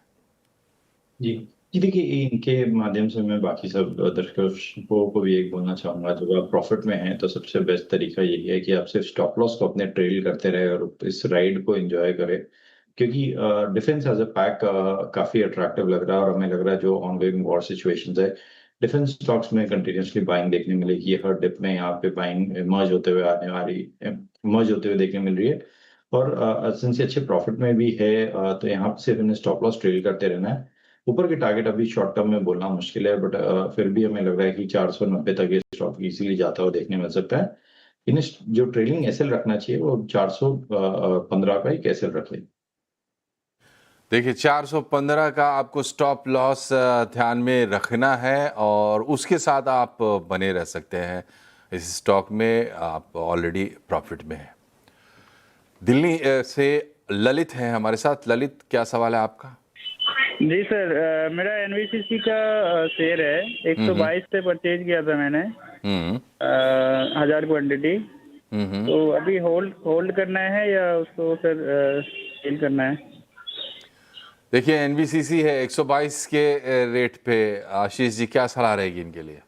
जी देखिए, इनके माध्यम से मैं बाकी सब दर्शकों को भी एक बोलना चाहूंगा, जब आप प्रॉफिट में हैं तो सबसे बेस्ट तरीका यही है कि आप सिर्फ स्टॉप लॉस को अपने ट्रेल करते रहे और इस राइड को एंजॉय करें, क्योंकि डिफेंस एज अ पैक काफी अट्रैक्टिव लग रहा है और हमें लग रहा है जो ऑनगोइंग वॉर सिचुएशंस है, डिफेंस स्टॉक्स में कंटिन्यूसली बाइंग देखने मिलेगी। हर डिप में यहाँ पे बाइंग इमर्ज होते हुए देखने मिल रही है, और सिंस अच्छे प्रॉफिट में भी है, तो यहाँ पे सिर्फ इन्हें स्टॉप लॉस ट्रेल करते रहना है। ऊपर के टारगेट अभी शॉर्ट टर्म में बोलना मुश्किल है, बट फिर भी हमें लग रहा है कि 490 तक ये स्टॉक इजीली जाता हुआ देखने मिल सकता है। इन्हें जो ट्रेलिंग एसएल रखना चाहिए वो 415 का एक एसएल रख ले। देखिए 415 का आपको स्टॉप लॉस ध्यान में रखना है और उसके साथ आप बने रह सकते हैं इस स्टॉक में, आप ऑलरेडी प्रॉफिट में हैं। दिल्ली से ललित हैं हमारे साथ। ललित, क्या सवाल है आपका? जी सर, मेरा NVCC का शेयर है, 122 से परचेज किया था मैंने, 1000 क्वांटिटी। तो अभी होल्ड करना है या उसको सर सेल करना है? देखिए NVCC है 122 के रेट पे। आशीष जी, क्या सलाह रहेगी इनके लिए?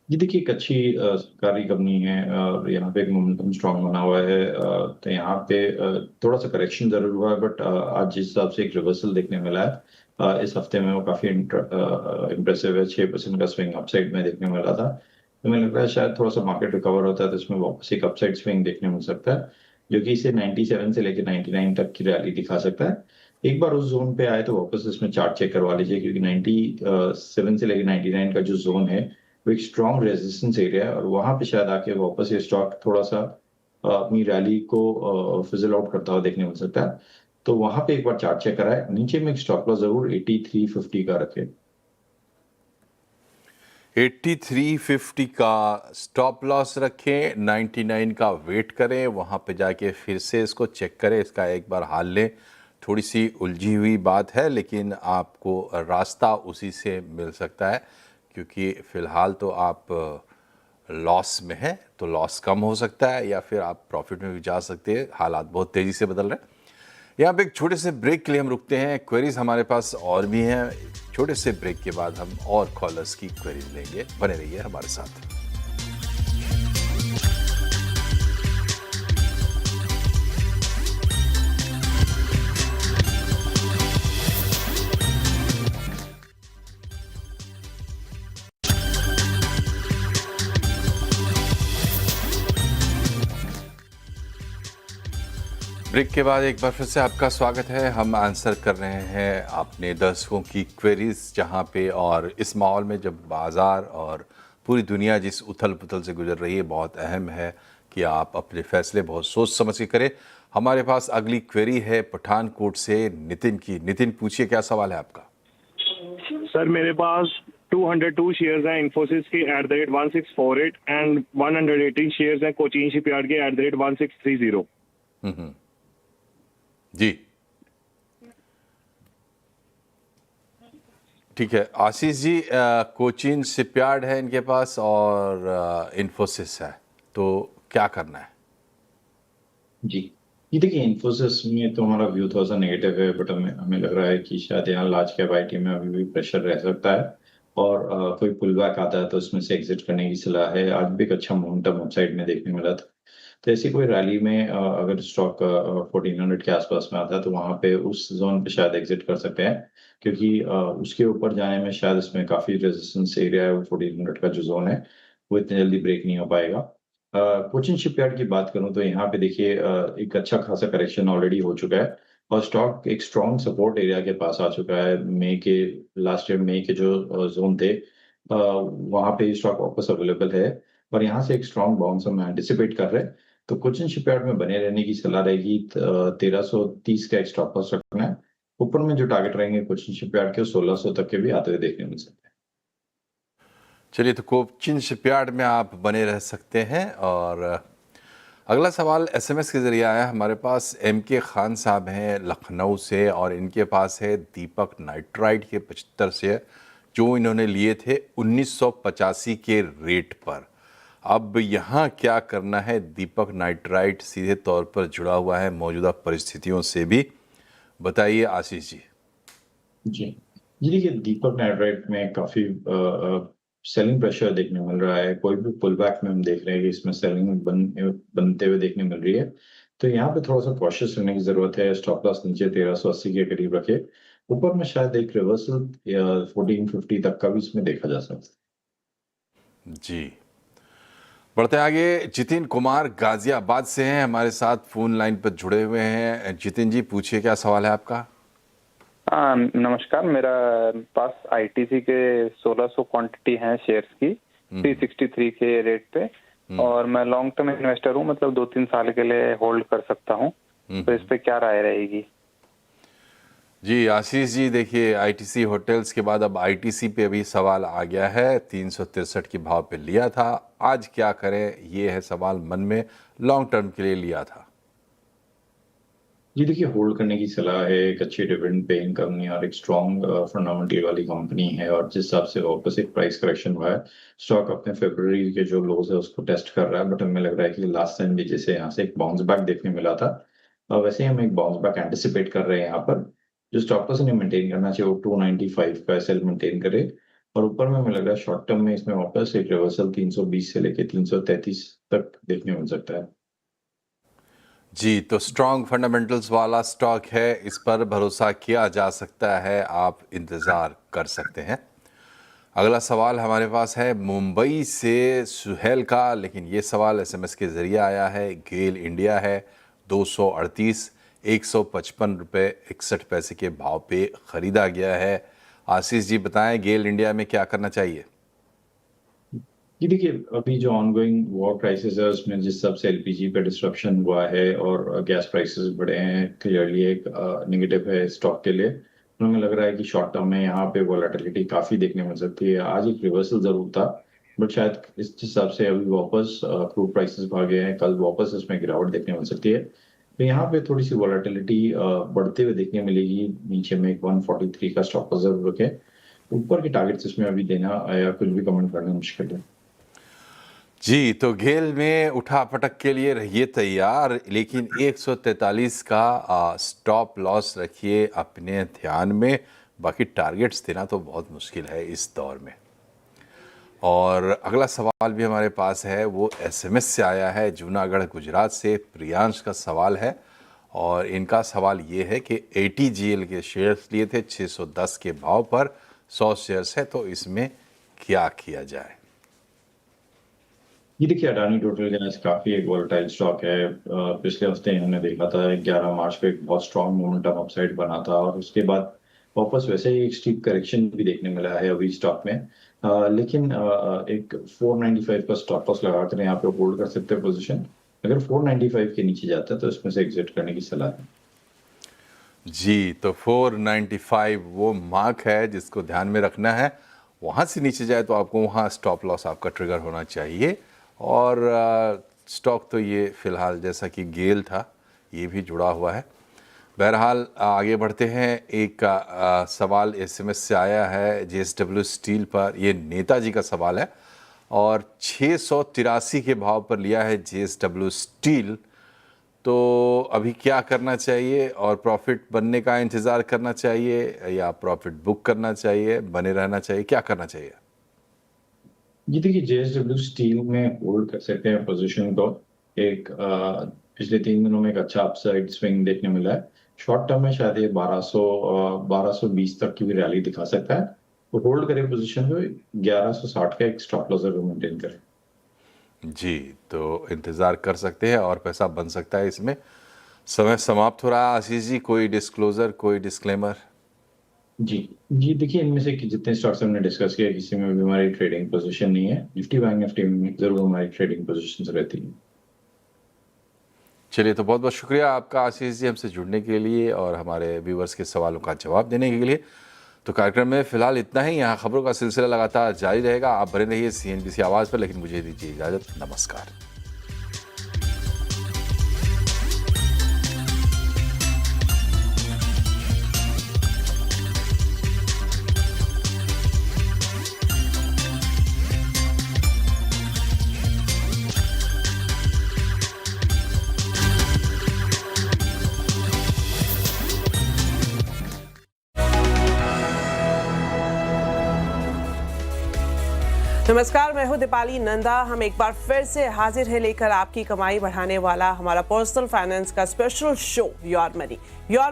जी देखिए, एक अच्छी सरकारी कंपनी है और यहाँ पे एक मोमेंटम स्ट्रॉन्ग बना हुआ है, तो यहाँ पे थोड़ा सा करेक्शन जरूर हुआ है, बट आज जिस हिसाब से एक रिवर्सल देखने मिला है इस हफ्ते में, वो काफी इम्प्रेसिव है। 6% का स्विंग अपसाइड में देखने मिला था, तो मुझे लग रहा है शायद थोड़ा सा मार्केट रिकवर होता है तो इसमें वापस एक अपसाइड स्विंग देखने मिल सकता है, जो कि इसे 97 से लेकर 99 तक की रैली दिखा सकता है। एक बार उस जोन पे आए तो वापस इसमें चार्ट चेक करवा लीजिए, क्योंकि 97 से लेकर 99 का जो जोन है वो एक स्ट्रॉन्ग रेजिस्टेंस एरिया है, और वहां पे शायद आके वापस ये स्टॉक थोड़ा सा अपनी रैली को फिजल आउट करता हुआ देखने मिल सकता है। तो वहां पे एक बार चार्ट चेक कराए, नीचे में एक स्टॉप लॉस जरूर 8350 का रखे। 8350 का स्टॉप लॉस रखें, 99 का वेट करें, वहाँ पे जाके फिर से इसको चेक करें, इसका एक बार हाल लें। थोड़ी सी उलझी हुई बात है, लेकिन आपको रास्ता उसी से मिल सकता है, क्योंकि फ़िलहाल तो आप लॉस में हैं, तो लॉस कम हो सकता है या फिर आप प्रॉफिट में भी जा सकते हैं। हालात बहुत तेज़ी से बदल रहे हैं। यहाँ पे एक छोटे से ब्रेक के लिए हम रुकते हैं। क्वेरीज हमारे पास और भी हैं। छोटे से ब्रेक के बाद हम और कॉलर्स की क्वेरीज लेंगे। बने रहिए हमारे साथ। ब्रेक के बाद एक बार फिर से आपका स्वागत है। हम आंसर कर रहे हैं अपने दर्शकों की क्वेरीज, जहां पे और इस माहौल में जब बाज़ार और पूरी दुनिया जिस उथल पुथल से गुजर रही है, बहुत अहम है कि आप अपने फैसले बहुत सोच समझ के करें। हमारे पास अगली क्वेरी है पठानकोट से नितिन की। नितिन, पूछिए, क्या सवाल है आपका? सर, मेरे पास 202 शेयर्स हैं इन्फोसिस के @1648 एंड 118 शेयर्स हैं कोचीन शिपयार्ड के @1630। जी ठीक है। आशीष जी, कोचीन शिपयार्ड है इनके पास और इन्फोसिस है, तो क्या करना है? जी, ये देखिए, इन्फोसिस में तो हमारा व्यू थोड़ा सा नेगेटिव है, बट हमें लग रहा है कि शायद यहाँ लार्ज कैप आईटी में अभी भी प्रेशर रह सकता है, और कोई पुल बैक आता है तो उसमें से एग्जिट करने की सलाह है। आज भी एक अच्छा मोमेंटम अपसाइड में देखने मिला था। तो ऐसी कोई रैली में अगर स्टॉक 1400 के आसपास में आता है तो वहां पे उस जोन पे शायद एग्जिट कर सकते हैं, क्योंकि उसके ऊपर जाने में शायद इसमें काफी रेजिस्टेंस एरिया है। 1400 का जो जोन है वो इतनी जल्दी ब्रेक नहीं हो पाएगा। कोचिन शिपयार्ड की बात करूं तो यहाँ पे देखिए एक अच्छा खासा करेक्शन ऑलरेडी हो चुका है, और स्टॉक एक स्ट्रॉन्ग सपोर्ट एरिया के पास आ चुका है। लास्ट ईयर मई के जो जोन थे वहां पे स्टॉक वापस अवेलेबल है, और यहाँ से एक स्ट्रॉन्ग बाउंस हम एंटिसिपेट कर रहे हैं। तो कोचिन शिपयार्ड में बने रहने की सलाह रहेगी। 1330 का एक स्टॉप लॉस रखना है। ऊपर में जो टारगेट रहेंगे कोचिन शिपयार्ड के 1600 तक के भी आते हुए देखने मिल सकते हैं। चलिए, तो कोचिन शिपयार्ड में आप बने रह सकते हैं। और अगला सवाल एसएमएस के जरिए आया हमारे पास। MK खान साहब हैं लखनऊ से, और इनके पास है दीपक नाइट्राइट के 75 शेयर, जो इन्होंने लिए थे 1985 के रेट पर। अब यहाँ क्या करना है? दीपक नाइट्राइट सीधे तौर पर जुड़ा हुआ है मौजूदा परिस्थितियों से भी। बताइए आशीष जी। जी देखिए, दीपक नाइट्राइट में काफी सेलिंग प्रेशर देखने मिल रहा है। कोई भी पुल बैक में हम देख रहे हैं कि इसमें सेलिंग बनते हुए देखने मिल रही है। तो यहाँ पे थोड़ा सा कॉशियस रहने की जरूरत है। स्टॉप लॉस नीचे 1380 के करीब रखे। ऊपर में शायद एक रिवर्सल 1450 तक का भी इसमें देखा जा सकता है। जी, बढ़ते आगे। जितिन कुमार गाजियाबाद से हैं, हमारे साथ फोन लाइन पर जुड़े हुए हैं। जितिन जी, पूछिए, क्या सवाल है आपका? नमस्कार, मेरा पास ITC के 1600 क्वांटिटी हैं शेयर्स की 363 के रेट पे, और मैं लॉन्ग टर्म इन्वेस्टर हूँ, मतलब 2-3 साल के लिए होल्ड कर सकता हूँ। तो इस पे क्या राय रहेगी? जी आशीष जी, देखिए, ITC होटल्स के बाद अब ITC पे भी सवाल आ गया है। 363 के भाव पे लिया था, आज क्या करें, ये है सवाल मन में। लॉन्ग टर्म के लिए लिया था। जी देखिए, होल्ड करने की सलाह है। एक अच्छी डिविडेंड पेइंग कंपनी और एक स्ट्रॉन्ग फंडामेंटल वाली कंपनी है, और जिस हिसाब से वापस एक प्राइस करेक्शन हुआ है, स्टॉक अपने फरवरी के जो लोज है उसको टेस्ट कर रहा है। बट हमें लग रहा है कि लास्ट टाइम भी जैसे यहाँ से एक बाउंस बैक देखने मिला था, वैसे ही हम एक बाउंस बैक एंटिसिपेट कर रहे हैं। यहाँ पर जो स्टॉप लॉस इन्हें मेंटेन करना चाहिए वो 295 का SL मेंटेन करे, और ऊपर में हमें लग रहा है शॉर्ट टर्म में इसमें वापस एक रिवर्सल 320 से लेके 333 तक देखने मिल सकता है। जी, तो स्ट्रॉन्ग फंडामेंटल्स वाला स्टॉक है, इस पर भरोसा किया जा सकता है, आप इंतज़ार कर सकते हैं। अगला सवाल हमारे पास है मुंबई से सुहेल का, लेकिन ये सवाल SMS के ज़रिए आया है। गेल इंडिया है 238, ₹155.61 के भाव पे खरीदा गया है। आशीष जी बताएं, गेल इंडिया में क्या करना चाहिए? ये देखिए, अभी जो ऑनगोइंग वॉर क्राइसिस है उसमें जिस हिसाब से एलपीजी पे डिस्ट्रप्शन हुआ है और गैस प्राइसेस बढ़े हैं, क्लियरली एक नेगेटिव है स्टॉक के लिए। तो हमें लग रहा है कि शॉर्ट टर्म में यहाँ पे वोलेटिलिटी काफी देखने मिल सकती है। आज एक रिवर्सल जरूर था, बट शायद इस हिसाब से अभी वापस क्रूड प्राइसेस भागे हैं, कल वापस इसमें गिरावट देखने मिल सकती है। तो यहाँ पे थोड़ी सी वोलेटिलिटी बढ़ते हुए देखने मिलेगी। नीचे में 143 का स्टॉप लॉस जरूर रखे। ऊपर के टारगेट्स इसमें अभी देना या कुछ भी कमेंट करना मुश्किल है। जी, तो गेल में उठा पटक के लिए रहिए तैयार, लेकिन 143 का स्टॉप लॉस रखिए अपने ध्यान में। बाकी टारगेट्स देना तो बहुत मुश्किल है इस दौर में। और अगला सवाल भी हमारे पास है, वो एसएमएस से आया है जूनागढ़ गुजरात से। प्रियांश का सवाल है और इनका सवाल ये है कि ATGL के शेयर्स लिए थे 610 के भाव पर, 100 शेयर्स है, तो इसमें क्या किया जाए? ये देखिए, अडानी टोटल गैस काफी एक वोलेटाइल स्टॉक है। पिछले हफ्ते हमने देखा था 11 मार्च को एक बहुत स्ट्रॉन्ग मोमेंटम अपसाइड बना था और उसके बाद वापस वैसे ही एक स्टीप करेक्शन भी देखने मिला है अभी स्टॉक में। लेकिन एक 495 का स्टॉप लॉस लगाकर यहाँ पे होल्ड कर सकते हैं पोजीशन। अगर 495 के नीचे जाता है तो इसमें से एग्जिट करने की सलाह है। जी, तो 495 वो मार्क है जिसको ध्यान में रखना है। वहाँ से नीचे जाए तो आपको वहाँ स्टॉप लॉस आपका ट्रिगर होना चाहिए। और स्टॉक तो ये फ़िलहाल जैसा कि गेल था, ये भी जुड़ा हुआ है। बहरहाल आगे बढ़ते हैं। एक सवाल एसएमएस से आया है JSW स्टील पर। ये नेताजी का सवाल है और 683 के भाव पर लिया है JSW स्टील। तो अभी क्या करना चाहिए? और प्रॉफिट बनने का इंतज़ार करना चाहिए या प्रॉफिट बुक करना चाहिए, बने रहना चाहिए, क्या करना चाहिए? ये देखिए, JSW स्टील में होल्ड कर सकते हैं पोजीशन को। एक पिछले 3 दिनों में एक अच्छा अपसाइड स्विंग देखने मिला है। शॉर्ट टर्म में शायद ये 1220 तक की भी रैली दिखा सकता है। तो होल्ड करें पोजीशन को, 1160 का एक स्टॉप लॉस जरूर मेंटेन करें। जी, तो इंतज़ार कर सकते हैं और पैसा बन सकता है इसमें। समय समाप्त हो रहा है। आशीष जी, कोई डिस्क्लोजर, कोई डिस्क्लेमर? जी देखिए, इनमें से जितने स्टॉक्स हमने डिस्कस किया, किसी में भी हमारी ट्रेडिंग पोजीशन नहीं है। निफ्टी बैंक निफ्टी में जरूर हमारी ट्रेडिंग पोजीशन रहती है। चलिए, तो बहुत बहुत शुक्रिया आपका आशीष जी हमसे जुड़ने के लिए और हमारे व्यूवर्स के सवालों का जवाब देने के लिए। तो कार्यक्रम में फिलहाल इतना ही। यहाँ खबरों का सिलसिला लगातार जारी रहेगा। आप बने रहिए CNBC आवाज़ पर, लेकिन मुझे दीजिए इजाज़त। नमस्कार। नमस्कार, मैं हूं दीपाली नंदा। हम एक बार फिर से हाजिर है लेकर आपकी कमाई बढ़ाने वाला हमारा पर्सनल फाइनेंस का स्पेशल शो योर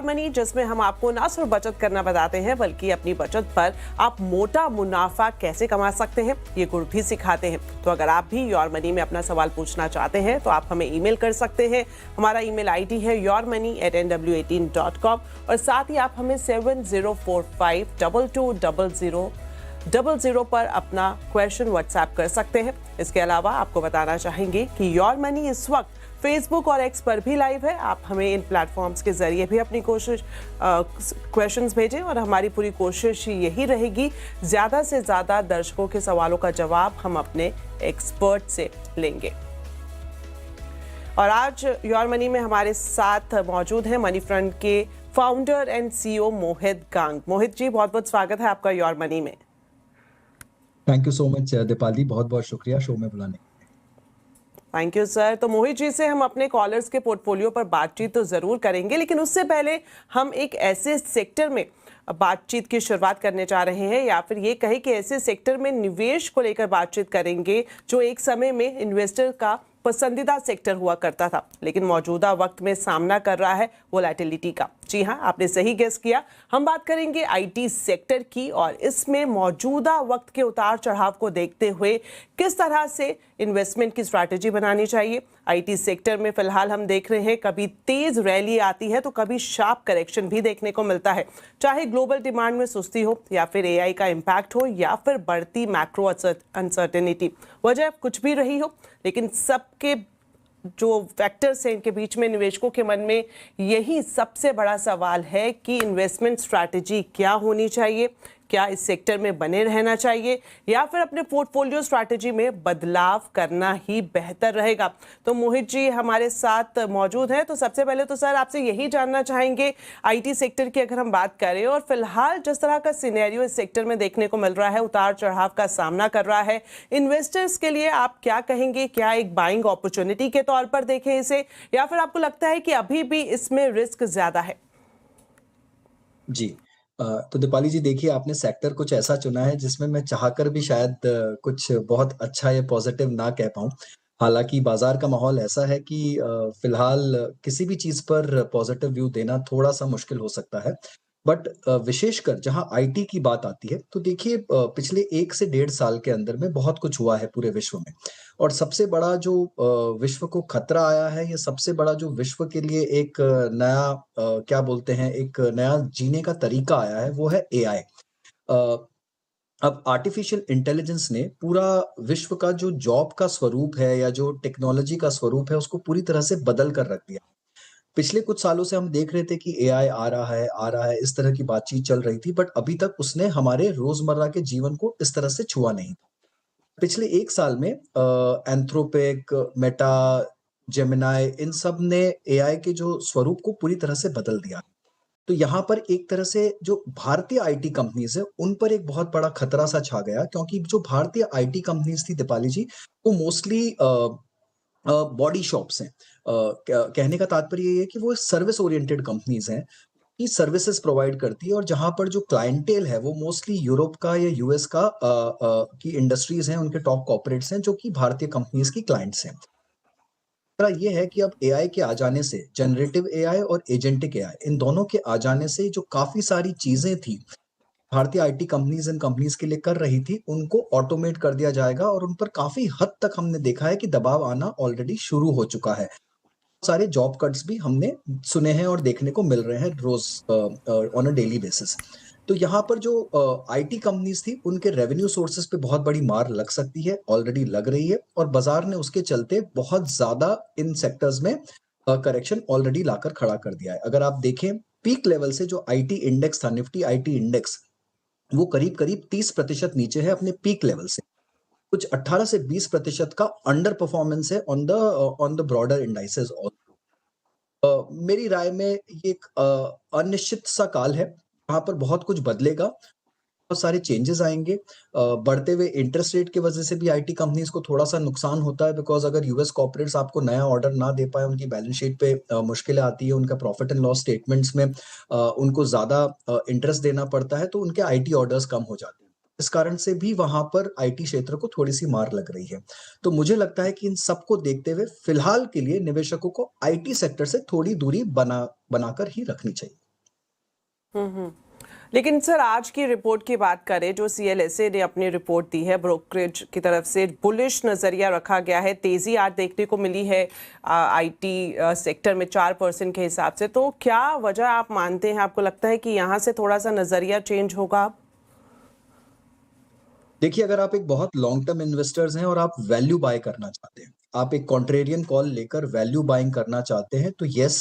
मनी, जिसमें हम आपको ना सिर्फ बचत करना बताते हैं बल्कि अपनी बचत पर आप मोटा मुनाफा कैसे कमा सकते हैं ये गुर भी सिखाते हैं। तो अगर आप भी योर मनी में अपना सवाल पूछना चाहते हैं तो आप हमें ईमेल कर सकते हैं। हमारा ईमेल ID है yourmoney@nw18.com और साथ ही आप हमें 7045220000 पर अपना क्वेश्चन व्हाट्सएप कर सकते हैं। इसके अलावा आपको बताना चाहेंगे कि योर मनी इस वक्त फेसबुक और X पर भी लाइव है। आप हमें इन प्लेटफॉर्म्स के जरिए भी अपनी क्वेश्चंस भेजें और हमारी पूरी कोशिश यही रहेगी ज़्यादा से ज़्यादा दर्शकों के सवालों का जवाब हम अपने एक्सपर्ट से लेंगे। और आज योर मनी में हमारे साथ मौजूद हैं मनी फ्रंट के फाउंडर एंड CEO मोहित गांग। मोहित जी, बहुत बहुत स्वागत है आपका योर मनी में। Thank you so much Deepali, बहुत बहुत शुक्रिया शो में बुलाने। Thank you sir. तो मोहित जी से हम अपने कॉलर्स के पोर्टफोलियो पर बातचीत तो जरूर करेंगे, लेकिन उससे पहले हम एक ऐसे सेक्टर में बातचीत की शुरुआत करने जा रहे हैं, या फिर ये कहे कि ऐसे सेक्टर में निवेश को लेकर बातचीत करेंगे जो एक समय में इन्वेस्टर का पसंदीदा सेक्टर हुआ करता था, लेकिन मौजूदा वक्त में सामना कर रहा है वोलेटिलिटी का। जी हाँ, आपने सही गेस किया। हम बात करेंगे आईटी सेक्टर की और इसमें मौजूदा वक्त के उतार चढ़ाव को देखते हुए किस तरह से इन्वेस्टमेंट की स्ट्रैटेजी बनानी चाहिए। आईटी सेक्टर में फिलहाल हम देख रहे हैं कभी तेज रैली आती है तो कभी शार्प करेक्शन भी देखने को मिलता है, चाहे ग्लोबल डिमांड में सुस्ती हो या फिर एआई का इम्पैक्ट हो या फिर बढ़ती मैक्रो अनसर्टेनिटी। वजह कुछ भी रही हो, लेकिन सबके जो फैक्टर्स हैं इनके बीच में निवेशकों के मन में यही सबसे बड़ा सवाल है कि इन्वेस्टमेंट स्ट्रैटेजी क्या होनी चाहिए, क्या इस सेक्टर में बने रहना चाहिए या फिर अपने पोर्टफोलियो स्ट्रैटेजी में बदलाव करना ही बेहतर रहेगा। तो मोहित जी हमारे साथ मौजूद हैं। तो सबसे पहले तो सर आपसे यही जानना चाहेंगे, आईटी सेक्टर की अगर हम बात करें और फिलहाल जिस तरह का सिनेरियो इस सेक्टर में देखने को मिल रहा है, उतार चढ़ाव का सामना कर रहा है, इन्वेस्टर्स के लिए आप क्या कहेंगे? क्या एक बाइंग अपॉर्चुनिटी के तौर पर देखें इसे या फिर आपको लगता है कि अभी भी इसमें रिस्क ज्यादा है? जी, तो दीपाली जी देखिए, आपने सेक्टर कुछ ऐसा चुना है जिसमें मैं चाहकर भी शायद कुछ बहुत अच्छा या पॉजिटिव ना कह पाऊँ। हालाँकि बाज़ार का माहौल ऐसा है कि फ़िलहाल किसी भी चीज़ पर पॉजिटिव व्यू देना थोड़ा-सा मुश्किल हो सकता है। बट विशेषकर जहाँ आईटी की बात आती है, तो देखिए पिछले 1 से डेढ़ साल के अंदर में बहुत कुछ हुआ है पूरे विश्व में। और सबसे बड़ा जो विश्व को खतरा आया है, या सबसे बड़ा जो विश्व के लिए एक नया क्या बोलते हैं, एक नया जीने का तरीका आया है, वो है एआई। अब आर्टिफिशियल इंटेलिजेंस ने पूरा विश्व का जो जॉब का स्वरूप है या जो टेक्नोलॉजी का स्वरूप है, उसको पूरी तरह से बदल कर रख दिया। पिछले कुछ सालों से हम देख रहे थे कि एआई आ रहा है, इस तरह की बातचीत चल रही थी, बट अभी तक उसने हमारे रोज़मर्रा के जीवन को इस तरह से छुआ नहीं। पिछले 1 साल में एंथ्रोपिक, मेटा, जेमिनी, इन सब ने एआई के जो स्वरूप को पूरी तरह से बदल दिया। तो यहाँ पर एक तरह से जो भारतीय आईटी कंपनीज़ हैं, उन पर एक बहुत बड़ा खतरा सा छा गया, क्योंकि जो भारतीय आईटी कंपनीज़ थी दीपाली जी, वो मोस्टली बॉडी शॉप्स हैं। कहने का तात्पर्य ये है कि वो सर्विस ओरिएंटेड कंपनीज़ हैं, कि सर्विसेज प्रोवाइड करती है, और जहाँ पर जो क्लाइंटेल है वो मोस्टली यूरोप का या यूएस का की इंडस्ट्रीज हैं, उनके टॉप कॉर्पोरेट्स हैं, जो कि भारतीय कंपनीज की क्लाइंट्स हैं। खतरा ये है कि अब एआई के आ जाने से, जनरेटिव एआई और एजेंटिक एआई, इन दोनों के आ जाने से जो काफी सारी चीजें थी भारतीय आईटी कंपनीज इन कंपनीज के लिए कर रही थी, उनको ऑटोमेट कर दिया जाएगा, और उन पर काफी हद तक हमने देखा है कि दबाव आना ऑलरेडी शुरू हो चुका है। सारे जॉब कट्स भी हमने सुने हैं और देखने को मिल रहे हैं रोज ऑन अ डेली बेसिस। तो यहाँ पर जो आईटी कंपनीज थी, उनके रेवेन्यू सोर्सेज पे बहुत बड़ी मार लग सकती है, ऑलरेडी लग रही है, और बाजार ने उसके चलते बहुत ज्यादा इन सेक्टर्स में करेक्शन ऑलरेडी लाकर खड़ा कर दिया है। अगर आप देखें पीक लेवल से जो आईटी इंडेक्स था, निफ्टी आईटी इंडेक्स, वो करीब करीब 30% नीचे है अपने पीक लेवल से। कुछ 18 से 20% का अंडर परफॉर्मेंस है ऑन द ब्रॉडर इंडाइसेस। मेरी राय में ये एक अनिश्चित सा काल है, वहां पर बहुत कुछ बदलेगा, बहुत सारे चेंजेस आएंगे। बढ़ते हुए इंटरेस्ट रेट की वजह से भी आईटी कंपनीज को थोड़ा सा नुकसान होता है, बिकॉज अगर यूएस कॉर्पोरेट्स आपको नया ऑर्डर ना दे पाए, उनकी बैलेंस शीट पे मुश्किलें आती है, उनका प्रॉफिट एंड लॉस स्टेटमेंट्स में उनको ज्यादा इंटरेस्ट देना पड़ता है, तो उनके आईटी ऑर्डर्स कम हो जाते हैं। इस कारण से भी वहां पर आईटी क्षेत्र को थोड़ी सी मार लग रही है। तो मुझे लगता है कि इन सबको देखते हुए फिलहाल के लिए निवेशकों को आईटी सेक्टर से थोड़ी दूरी बनाकर ही रखनी चाहिए। लेकिन सर, आज की रिपोर्ट की बात करें, जो सीएलएसए ने अपनी रिपोर्ट दी है, ब्रोकरेज की तरफ से बुलिश नजरिया रखा गया है, तेजी आज देखने को मिली है आईटी सेक्टर में 4% के हिसाब से। तो क्या वजह आप मानते हैं, आपको लगता है कि यहाँ से थोड़ा सा नजरिया चेंज होगा? देखिए, अगर आप एक बहुत लॉन्ग टर्म इन्वेस्टर्स हैं और आप वैल्यू बाय करना चाहते हैं, आप एक कॉन्ट्रेरियन कॉल लेकर वैल्यू बाइंग करना चाहते हैं, तो yes,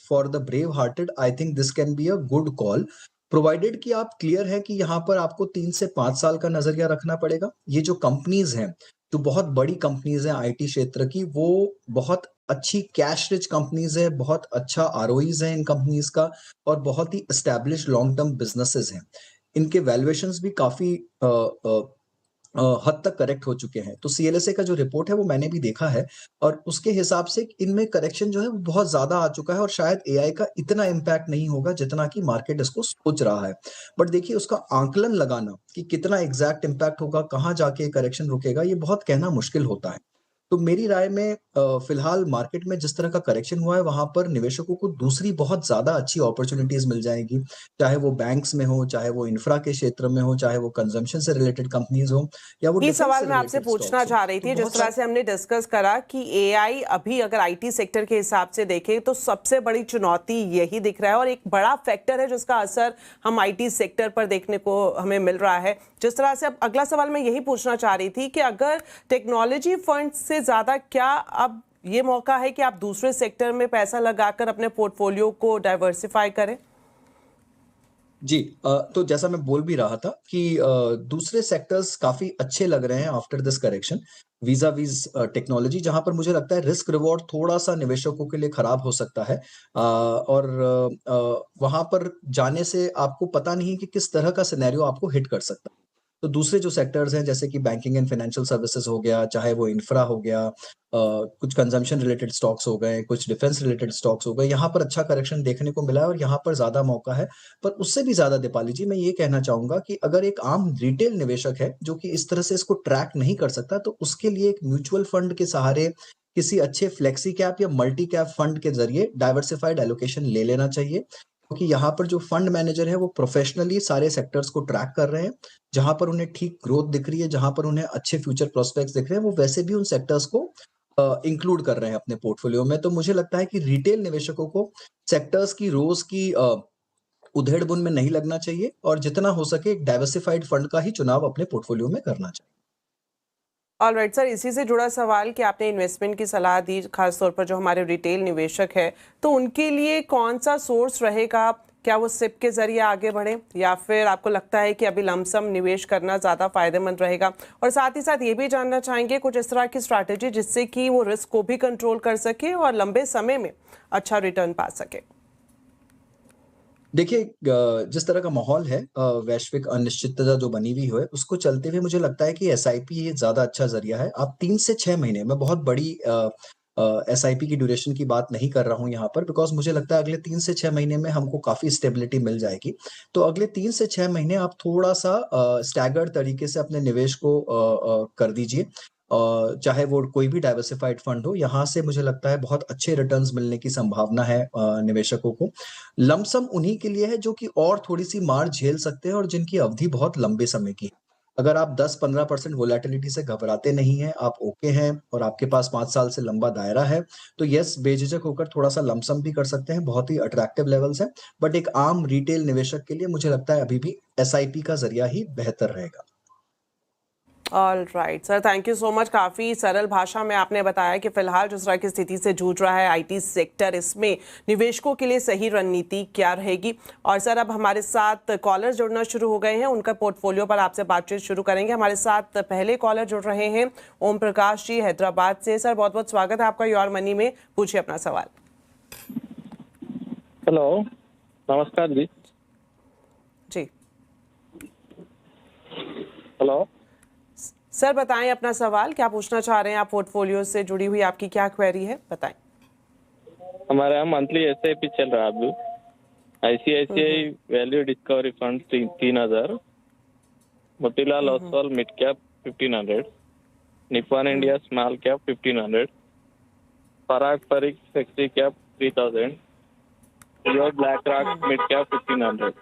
for the brave hearted I think this can be a good call, provided कि आप क्लियर है कि यहाँ पर आपको 3 से 5 साल का नजरिया रखना पड़ेगा। ये जो कंपनीज हैं, जो बहुत बड़ी कंपनीज हैं आईटी क्षेत्र की, वो बहुत अच्छी कैश रिच कंपनीज है, बहुत अच्छा आरओईज है इन कंपनीज का, और बहुत he establish long term businesses हैं। इनके वैल्यूएशंस भी काफी हद तक करेक्ट हो चुके हैं। तो सीएलएसए का जो रिपोर्ट है वो मैंने भी देखा है, और उसके हिसाब से इनमें करेक्शन जो है वो बहुत ज्यादा आ चुका है, और शायद एआई का इतना इम्पैक्ट नहीं होगा जितना कि मार्केट इसको सोच रहा है। बट देखिए, उसका आंकलन लगाना कि कितना एग्जैक्ट इम्पैक्ट होगा, कहाँ जाके करेक्शन रुकेगा, ये बहुत कहना मुश्किल होता है। तो मेरी राय में फिलहाल मार्केट में जिस तरह का करेक्शन हुआ है, वहाँ पर निवेशकों को दूसरी बहुत ज़्यादा अच्छी अपॉर्च्युनिटीज़ मिल जाएँगी। चाहे वो बैंक्स में हो, चाहे वो इंफ्रा के क्षेत्र में हो, चाहे वो कंज़म्पशन से रिलेटेड कंपनीज़ हो या वो ये डिफेंस सवाल से मैं आपसे रिलेटेड पूछना स्टॉक्स हो। चाह रही तो थी, जिस बहुत तरह से हमने डिस्कस करा कि एआई अभी अगर आईटी सेक्टर के हिसाब से देखें तो सबसे बड़ी चुनौती यही दिख रहा है और एक बड़ा फैक्टर है जिसका असर हम आईटी सेक्टर पर देखने को हमें मिल रहा है। जिस तरह से अब अगला सवाल मैं यही पूछना चाह रही थी कि अगर टेक्नोलॉजी फंड से ज्यादा क्या अब ये मौका है कि आप दूसरे सेक्टर में पैसा लगाकर अपने पोर्टफोलियो को डाइवर्सिफाई करें? जी, तो जैसा मैं बोल भी रहा था कि दूसरे सेक्टर्स काफ़ी अच्छे लग रहे हैं after this correction visa-Vs technology, जहाँ पर मुझे लगता है रिस्क रिवॉर्ड थोड़ा-सा निवेशकों के लिए खराब हो सकता है। और वहाँ पर जाने से आपको पता नहीं है कि किस तरह का सिनेरियो आपको हिट कर सकता है। तो दूसरे जो सेक्टर्स हैं जैसे कि बैंकिंग एंड फाइनेंशियल सर्विसेज हो गया, चाहे वो इंफ्रा हो गया, कुछ कंजम्पशन रिलेटेड स्टॉक्स हो गए, कुछ डिफेंस रिलेटेड स्टॉक्स हो गए, यहाँ पर अच्छा करेक्शन देखने को मिला है और यहाँ पर ज़्यादा मौका है। पर उससे भी ज़्यादा दीपाली जी, मैं ये कहना चाहूँगा कि अगर एक आम रिटेल निवेशक है, जो कि इस तरह से इसको ट्रैक नहीं कर सकता, तो उसके लिए एक म्यूचुअल फंड के सहारे किसी अच्छे फ्लेक्सी कैप या मल्टी कैप फंड के ज़रिए डाइवर्सिफाइड एलोकेशन ले लेना चाहिए। क्योंकि यहाँ पर जो फंड मैनेजर है, वो प्रोफेशनली सारे सेक्टर्स को ट्रैक कर रहे हैं। जहाँ पर उन्हें ठीक ग्रोथ दिख रही है, जहाँ पर उन्हें अच्छे फ्यूचर प्रोस्पेक्ट्स दिख रहे हैं, वो वैसे भी उन सेक्टर्स को इंक्लूड कर रहे हैं अपने पोर्टफोलियो में। तो मुझे लगता है कि रिटेल निवेशकों को सेक्टर्स की रोज़ की उधेड़-बुन में नहीं लगना चाहिए और जितना हो सके एक डाइवर्सिफाइड फंड का ही चुनाव अपने पोर्टफोलियो में करना चाहिए। ऑलराइट सर, इसी से जुड़ा सवाल कि आपने इन्वेस्टमेंट की सलाह दी, खासतौर पर जो हमारे रिटेल निवेशक है, तो उनके लिए कौन सा सोर्स रहेगा? क्या वो सिप के जरिए आगे बढ़े या फिर आपको लगता है कि अभी लमसम निवेश करना ज़्यादा फायदेमंद रहेगा? और साथ ही साथ ये भी जानना चाहेंगे कुछ इस तरह की स्ट्रैटेजी जिससे कि वो रिस्क को भी कंट्रोल कर सके और लंबे समय में अच्छा रिटर्न पा सके। देखिए, जिस तरह का माहौल है, वैश्विक अनिश्चितता जो बनी हुई है, उसको चलते हुए मुझे लगता है कि एसआईपी ये ज़्यादा अच्छा ज़रिया है। आप 3 से 6 महीने, मैं बहुत बड़ी एसआईपी की ड्यूरेशन की बात नहीं कर रहा हूँ यहाँ पर, बिकॉज़ मुझे लगता है अगले 3 से 6 महीने में हमको काफ़ी स्टेबिलिटी मिल जाएगी। तो अगले 3 से 6 महीने आप थोड़ा-सा स्टैगर्ड तरीके से अपने निवेश को कर दीजिए। चाहे वो कोई भी डाइवर्सिफाइड फंड हो, यहाँ से मुझे लगता है बहुत अच्छे रिटर्न्स मिलने की संभावना है निवेशकों को। लमसम उन्हीं के लिए है जो कि और थोड़ी-सी मार झेल सकते हैं और जिनकी अवधि बहुत लंबे समय की है। अगर आप 10-15% वोलैटिलिटी से घबराते नहीं हैं, आप ओके हैं और आपके पास 5 साल से लंबा दायरा है, तो येस, बेझिझक होकर थोड़ा-सा लमसम भी कर सकते हैं, बहुत ही अट्रैक्टिव लेवल्स हैं। बट एक आम रिटेल निवेशक के लिए मुझे लगता है अभी भी एसआईपी का ज़रिया ही बेहतर रहेगा। All right sir, thank you so much. काफ़ी सरल भाषा में आपने बताया कि फिलहाल जिस तरह की स्थिति से जूझ रहा है आईटी सेक्टर, इसमें निवेशकों के लिए सही रणनीति क्या रहेगी। और सर, अब हमारे साथ कॉलर जुड़ना शुरू हो गए हैं, उनका पोर्टफोलियो पर आपसे बातचीत शुरू करेंगे। हमारे साथ पहले कॉलर जुड़ रहे हैं ओम प्रकाश जी हैदराबाद से। सर, बहुत बहुत स्वागत है आपका योर मनी में, पूछिए अपना सवाल। हेलो, नमस्कार जी। जी हेलो सर, बताएं अपना सवाल, क्या पूछना चाह रहे हैं आप? पोर्टफोलियो से जुड़ी हुई आपकी क्या क्वेरी है, बताएं। हमारे यहाँ मंथली एसआईपी चल रहा है अभी। ICICI value discovery fund 3000, Motilal Oswal mid cap 1500, Nippon India small cap 1500, Parag Parikh flexi cap 3000, your BlackRock mid cap 1500।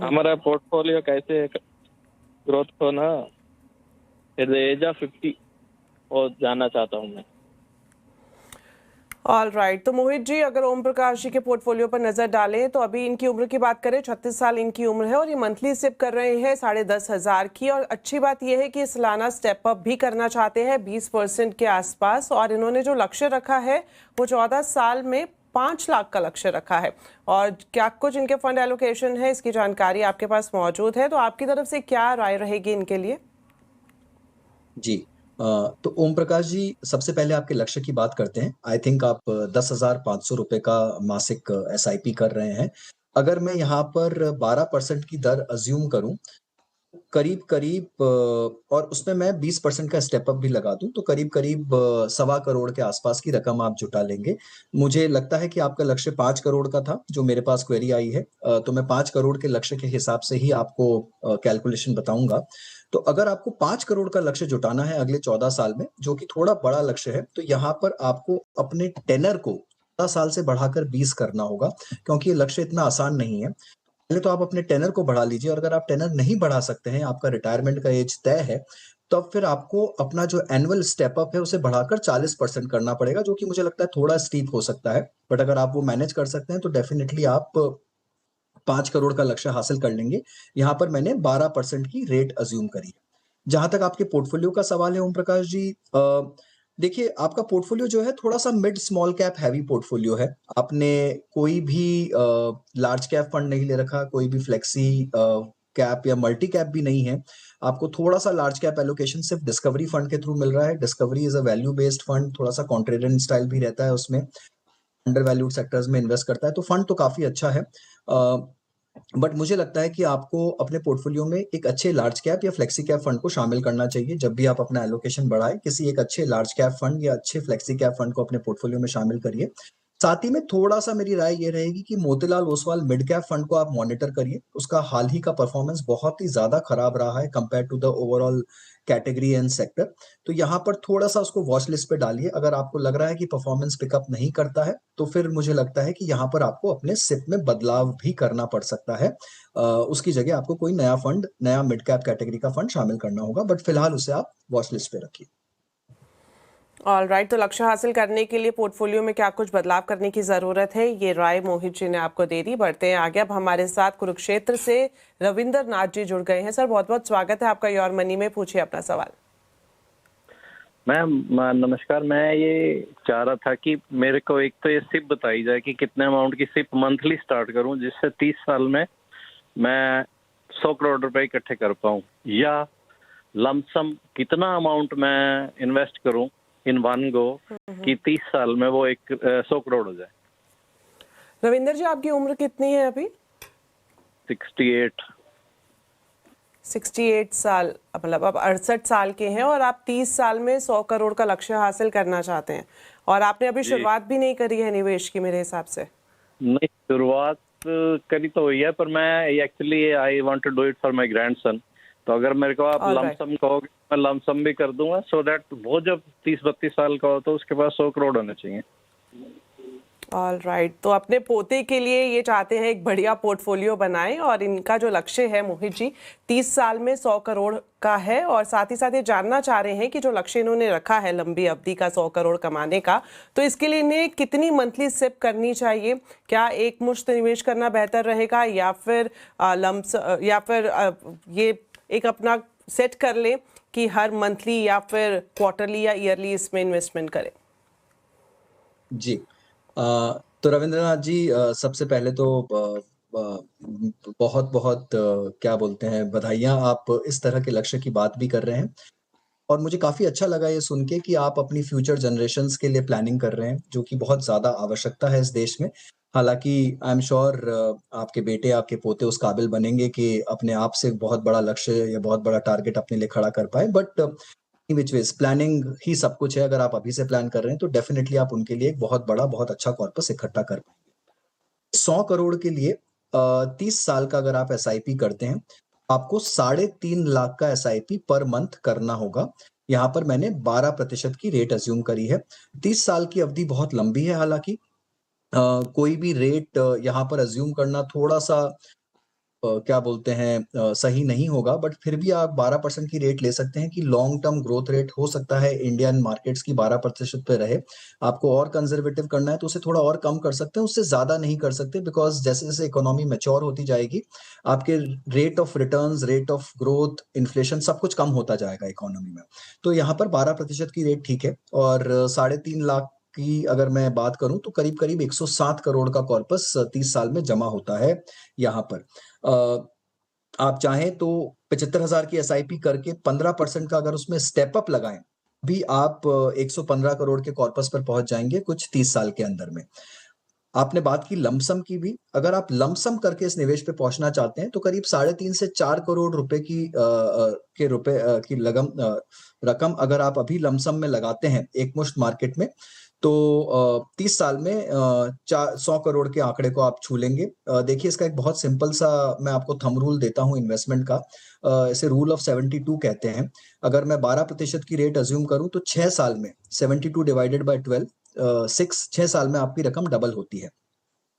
हमारा पोर्टफोलियो कैसे ग्रोथ हो ना एट द एज ऑफ 50 और जानना चाहता हूँ मैं। ऑल राइट, तो मोहित जी, अगर ओम प्रकाश जी के पोर्टफोलियो पर नजर डालें तो अभी इनकी उम्र की बात करें, 36 साल इनकी उम्र है और ये मंथली सिप कर रहे हैं 10,500 की। और अच्छी बात यह है कि सालाना स्टेप अप भी करना चाहते हैं 20% के आसपास। और इन्होंने जो लक्ष्य रखा है वो 14 साल में 5 लाख का लक्ष्य रखा है। और क्या कुछ इनके फंड एलोकेशन है, इसकी जानकारी आपके पास मौजूद है, तो आपकी तरफ से क्या राय रहेगी इनके लिए? जी, तो ओम प्रकाश जी, सबसे पहले आपके लक्ष्य की बात करते हैं। आई थिंक आप 10,500 रुपए का मासिक एसआईपी कर रहे हैं। अगर मैं यहाँ पर 12% की दर अज्यूम करूं, करीब करीब और उसमें मैं 20% का स्टेप अप भी लगा दूं तो करीब करीब 1.25 करोड़ के आसपास की रकम आप जुटा लेंगे। मुझे लगता है कि आपका लक्ष्य 5 करोड़ का था जो मेरे पास क्वेरी आई है, तो मैं 5 करोड़ के लक्ष्य के हिसाब से ही आपको कैलकुलेशन बताऊंगा। तो अगर आपको 5 करोड़ का लक्ष्य जुटाना है अगले 14 साल में, जो कि थोड़ा बड़ा लक्ष्य है, तो यहाँ पर आपको अपने टेनर को 14 साल से बढ़ाकर 20 करना होगा, क्योंकि ये लक्ष्य इतना आसान नहीं है। पहले तो आप अपने टेनर को बढ़ा लीजिए, और अगर आप टेनर नहीं बढ़ा सकते हैं, आपका रिटायरमेंट का एज तय है, तब फिर आपको अपना जो एनुअल स्टेप अप है उसे बढ़ाकर 40% करना पड़ेगा, जो कि मुझे लगता है थोड़ा स्टीप हो सकता है। बट अगर आप वो मैनेज कर सकते हैं तो डेफिनेटली आप 5 करोड़ का लक्ष्य हासिल कर लेंगे। यहाँ पर मैंने 12% की रेट अज्यूम करी है। जहां तक आपके पोर्टफोलियो का सवाल है ओम प्रकाश जी, देखिए आपका पोर्टफोलियो जो है थोड़ा सा mid small cap heavy portfolio है। आपने कोई भी लार्ज कैप फंड नहीं ले रखा, कोई भी फ्लेक्सी कैप या मल्टी कैप भी नहीं है। आपको थोड़ा सा लार्ज कैप एलोकेशन सिर्फ डिस्कवरी फंड के थ्रू मिल रहा है। Discovery is a value based fund, थोड़ा सा कॉन्ट्रेरियन स्टाइल भी रहता है उसमें, अंडर वैल्यूड सेक्टर्स में इन्वेस्ट करता है, तो फंड तो काफी अच्छा है। बट मुझे लगता है कि आपको अपने पोर्टफोलियो में एक अच्छे लार्ज कैप या फ्लेक्सी कैप फंड को शामिल करना चाहिए। जब भी आप अपना एलोकेशन बढ़ाएं, किसी एक अच्छे लार्ज कैप फंड या अच्छे फ्लेक्सी कैप फंड को अपने पोर्टफोलियो में शामिल करिए। साथ ही में थोड़ा सा मेरी राय ये रहेगी कि Motilal Oswal mid cap fund को आप मॉनिटर करिए। उसका हाल ही का परफॉर्मेंस बहुत ही ज्यादा खराब रहा है compare to the overall category and sector, तो यहाँ पर थोड़ा सा उसको वॉच लिस्ट पे डालिए। अगर आपको लग रहा है कि परफॉर्मेंस पिकअप नहीं करता है, तो फिर मुझे लगता है कि यहाँ पर आपको अपने सिप में बदलाव भी करना पड़ सकता है। उसकी जगह आपको कोई नया फंड, नया मिड कैप कैटेगरी का फंड शामिल करना होगा, बट फिलहाल उसे आप वॉच लिस्ट पे रखिए। ऑलराइट, तो लक्ष्य हासिल करने के लिए पोर्टफोलियो में क्या कुछ बदलाव करने की जरूरत है, ये राय मोहित जी ने आपको दे दी। बढ़ते हैं आगे, अब हमारे साथ कुरुक्षेत्र से रविंद्र नाथ जी जुड़ गए हैं। सर बहुत बहुत स्वागत है आपका योर मनी में, पूछिए अपना सवाल। मैम नमस्कार, मैं ये चाह रहा था कि मेरे को एक तो ये सिप बताई जाए कि कितने अमाउंट की सिप मंथली स्टार्ट करूं जिससे 30 साल में मैं 100 करोड़ रुपए इकट्ठे कर पाऊं, या लमसम कितना अमाउंट मैं इन्वेस्ट करूं इन वन गो कि 30 साल में वो 100 करोड़ हो जाए। रविंदर जी आपकी उम्र कितनी है अभी? 68 साल, मतलब आप 68 साल के हैं और आप 30 साल में 100 करोड़ का लक्ष्य हासिल करना चाहते हैं, और आपने अभी शुरुआत भी नहीं करी है निवेश की मेरे हिसाब से। नहीं, शुरुआत करी तो हुई है, पर मैं actually I want to do it for my grandson. तो अगर मेरे को आप लमसम कहोगे, मैं लमसम भी कर दूंगा, सो दैट वो जब 30-32 साल का हो तो उसके पास 100 करोड़ होने चाहिए। ऑलराइट, तो अपने पोते के लिए ये चाहते हैं एक बढ़िया पोर्टफोलियो बनाएं, और इनका जो लक्ष्य है मोहित जी 30 साल में 100 करोड़ का है, और साथ ही साथ ये जानना चाह रहे हैं कि जो लक्ष्य इन्होंने रखा है लंबी अवधि का 100 करोड़ कमाने का, तो इसके लिए इन्हें कितनी मंथली सिप करनी चाहिए? क्या एक मुश्त निवेश करना बेहतर रहेगा, या फिर ये एक अपना सेट कर ले कि हर मंथली या फिर क्वार्टरली या ईयरली इसमें इन्वेस्टमेंट करें? जी, तो रविंद्रनाथ जी, सबसे पहले तो बहुत बहुत क्या बोलते हैं, बधाइयाँ, आप इस तरह के लक्ष्य की बात भी कर रहे हैं, और मुझे काफी अच्छा लगा ये सुन के कि आप अपनी फ्यूचर जनरेशन्स के लिए प्लानिंग कर रहे हैं, जो कि बहुत ज्यादा आवश्यकता है इस देश में। हालांकि आई एम श्योर आपके बेटे, आपके पोते उस काबिल बनेंगे कि अपने आप से बहुत बड़ा लक्ष्य या बहुत बड़ा टारगेट अपने लिए खड़ा कर पाए, बट विच वेज प्लानिंग ही सब कुछ है। अगर आप अभी से प्लान कर रहे हैं तो डेफिनेटली आप उनके लिए एक बहुत बड़ा, बहुत अच्छा कॉर्पस इकट्ठा कर पाएंगे। 100 करोड़ के लिए 30 साल का अगर आप SIP करते हैं, आपको 3.5 लाख का SIP पर मंथ करना होगा। यहाँ पर मैंने 12% की रेट अज्यूम करी है। 30 साल की अवधि बहुत लंबी है, हालांकि कोई भी रेट यहाँ पर अज्यूम करना थोड़ा सा क्या बोलते हैं सही नहीं होगा, बट फिर भी आप 12% की रेट ले सकते हैं कि लॉन्ग टर्म ग्रोथ रेट हो सकता है इंडियन मार्केट्स की 12% पे रहे। आपको और कंजर्वेटिव करना है तो उसे थोड़ा और कम कर सकते हैं, उससे ज्यादा नहीं कर सकते, बिकॉज जैसे जैसे इकोनॉमी मैच्योर होती जाएगी आपके rate of returns, rate of growth, inflation सब कुछ कम होता जाएगा इकोनॉमी में। तो यहाँ पर 12% की रेट ठीक है, और 3.5 लाख की अगर मैं बात करूं तो करीब करीब 107 करोड़ का कॉर्पस 30 साल में जमा होता है। यहाँ पर आप चाहें तो 75,000 की SIP करके 15% का अगर उसमें स्टेप अप लगाएं, भी आप 115 करोड़ के कॉर्पस पर पहुंच जाएंगे कुछ 30 साल के अंदर में। आपने बात की लमसम की भी, अगर आप लमसम करके इस निवेश पे पहुंचना चाहते हैं तो करीब 3.5 से 4 करोड़ रुपए की रकम अगर आप अभी लमसम में लगाते हैं एकमुश्त मार्केट में, तो 30 साल में 100 करोड़ के आंकड़े को आप छू लेंगे। देखिए, इसका एक बहुत सिंपल सा मैं आपको थंब रूल देता हूँ इन्वेस्टमेंट का, इसे रूल ऑफ 72 कहते हैं। अगर मैं 12% की रेट अज्यूम करूं तो 6 साल में 72 डिवाइडेड बाय 12 6 साल में आपकी रकम डबल होती है,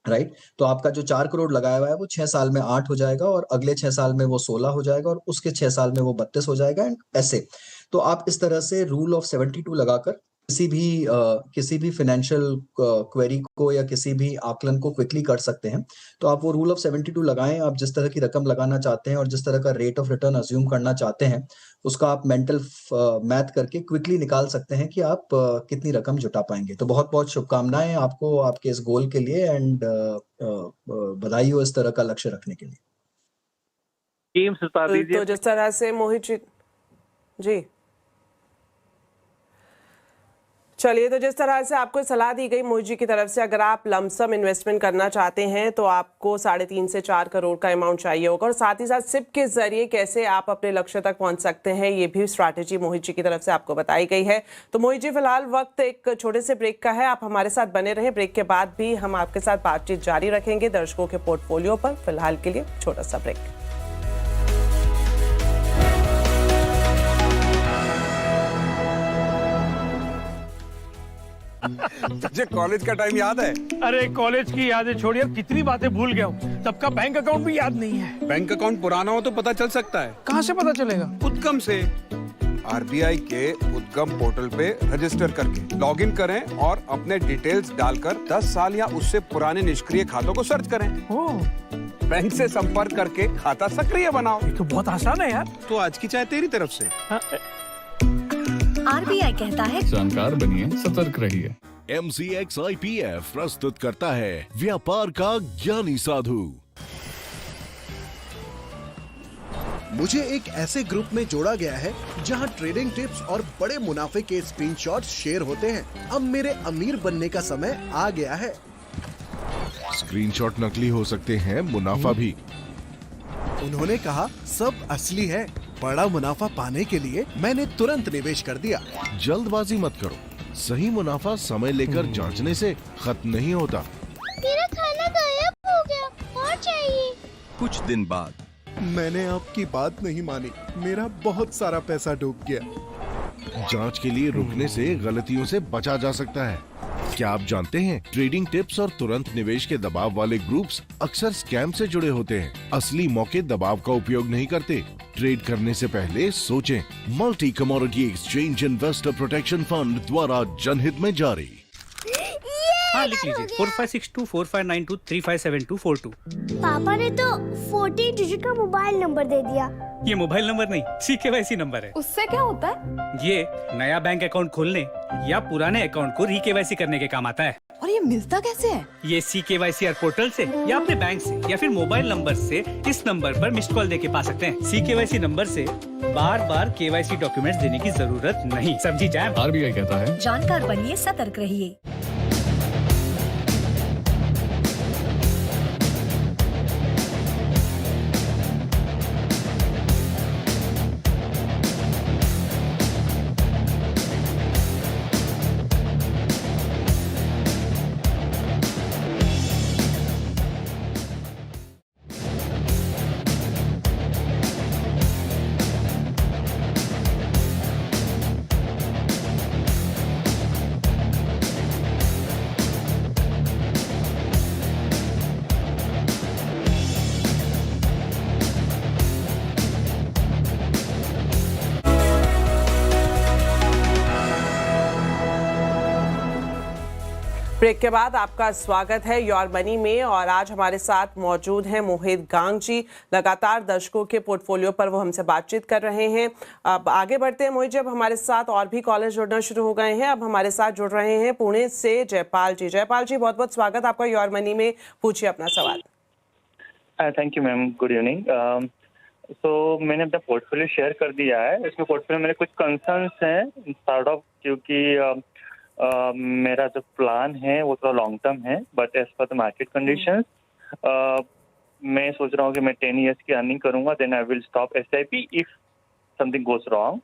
राइट? तो आपका जो 4 करोड़ लगाया हुआ है वो 6 साल में 8 हो जाएगा, और अगले 6 साल में वो 16 हो जाएगा, और उसके 6 साल में वो 32 हो जाएगा, एंड ऐसे। तो आप इस तरह से रूल ऑफ 72 लगाकर किसी भी फाइनेंशियल क्वेरी को या किसी भी आकलन को क्विकली कर सकते हैं। तो आप वो रूल ऑफ 72 लगाएं, आप जिस तरह की रकम लगाना चाहते हैं और जिस तरह का रेट ऑफ रिटर्न अज्यूम करना चाहते हैं, उसका आप मेंटल मैथ करके क्विकली निकाल सकते हैं कि आप कितनी रकम जुटा पाएंगे। तो बहुत बहुत शुभकामनाएं आपको आपके इस गोल के लिए, एंड बधाई हो इस तरह का लक्ष्य रखने के लिए। टीम बता दीजिए। तो जिस तरह से मोहित जी चलिए, तो जिस तरह से आपको सलाह दी गई मोहित जी की तरफ से, अगर आप लमसम इन्वेस्टमेंट करना चाहते हैं तो आपको 3.5 से 4 करोड़ का अमाउंट चाहिए होगा, और साथ ही साथ सिप के जरिए कैसे आप अपने लक्ष्य तक पहुंच सकते हैं, ये भी स्ट्रैटेजी मोहित जी की तरफ से आपको बताई गई है। तो मोहित जी, फिलहाल वक्त एक छोटे से ब्रेक का है, आप हमारे साथ बने रहें। ब्रेक के बाद भी हम आपके साथ बातचीत जारी रखेंगे दर्शकों के पोर्टफोलियो पर। फिलहाल के लिए छोटा सा ब्रेक। तुझे कॉलेज का टाइम याद है? अरे कॉलेज की यादें छोड़िए, कितनी बातें भूल गया हूँ। तब का बैंक अकाउंट भी याद नहीं है। बैंक अकाउंट पुराना हो तो पता चल सकता है। कहाँ से पता चलेगा? उद्गम से। आरबीआई के उद्गम पोर्टल पे रजिस्टर करके लॉगिन करें और अपने डिटेल्स डालकर 10 साल या उससे पुराने निष्क्रिय खातों को सर्च करें। बैंक से संपर्क करके खाता सक्रिय बनाओ। ये तो बहुत आसान है यार। तो आज की चाय तेरी तरफ से। आरबीआई कहता है जानकार बनिए, सतर्क रहिए। MCX IPF प्रस्तुत करता है व्यापार का ज्ञानी साधु। मुझे एक ऐसे ग्रुप में जोड़ा गया है जहां ट्रेडिंग टिप्स और बड़े मुनाफे के स्क्रीनशॉट्स शेयर होते हैं। अब मेरे अमीर बनने का समय आ गया है। स्क्रीनशॉट नकली हो सकते हैं, मुनाफा भी। उन्होंने कहा सब असली है। बड़ा मुनाफा पाने के लिए मैंने तुरंत निवेश कर दिया। जल्दबाजी मत करो, सही मुनाफा समय लेकर जांचने से खत्म नहीं होता। मेरा खाना गायब हो गया, और चाहिए। कुछ दिन बाद मैंने आपकी बात नहीं मानी, मेरा बहुत सारा पैसा डूब गया। जांच के लिए रुकने से गलतियों से बचा जा सकता है। क्या आप जानते हैं, ट्रेडिंग टिप्स और तुरंत निवेश के दबाव वाले ग्रुप्स अक्सर स्कैम से जुड़े होते हैं। असली मौके दबाव का उपयोग नहीं करते। ट्रेड करने से पहले सोचें। Multi commodity exchange investor protection fund द्वारा जनहित में जारी। हाँ, लिख लीजिए 45624592357242। पापा ने तो 14 डिजिट का मोबाइल नंबर दे दिया। ये मोबाइल नंबर नहीं, CKYC नंबर है। उससे क्या होता है? ये नया बैंक अकाउंट खोलने या पुराने अकाउंट को री-KYC करने के काम आता है। और ये मिलता कैसे है? ये CKYC पोर्टल से या अपने बैंक से या फिर मोबाइल नंबर से इस नंबर पर मिस्ड कॉल देके पा सकते हैं। CKYC नंबर से बार बार KYC डॉक्यूमेंट्स देने की जरूरत नहीं। समझी जाए? आरबीआई कहता है जानकार बनिए, सतर्क रहिए। ब्रेक के बाद आपका स्वागत है योर मनी में, और आज हमारे साथ मौजूद हैं मोहित गांग जी। लगातार दर्शकों के पोर्टफोलियो पर वो हमसे बातचीत कर रहे हैं। अब आगे बढ़ते हैं मोहित जी। अब हमारे साथ और भी कॉलर जुड़ना शुरू हो गए हैं। अब हमारे साथ जुड़ रहे हैं पुणे से जयपाल जी। जयपाल जी, बहुत बहुत स्वागत आपका योर मनी में। पूछिए अपना सवाल। Thank you ma'am, good evening. तो मैंने अपना पोर्टफोलियो शेयर कर दिया है। इसमें पोर्टफोलियो मेरे कुछ कंसर्न्स हैं सॉर्ट ऑफ, क्योंकि मेरा जो प्लान है वो थोड़ा लॉन्ग टर्म है, but as per the market conditions मैं सोच रहा हूँ कि मैं 10 years की अर्निंग करूंगा, then I will stop SIP if something goes wrong.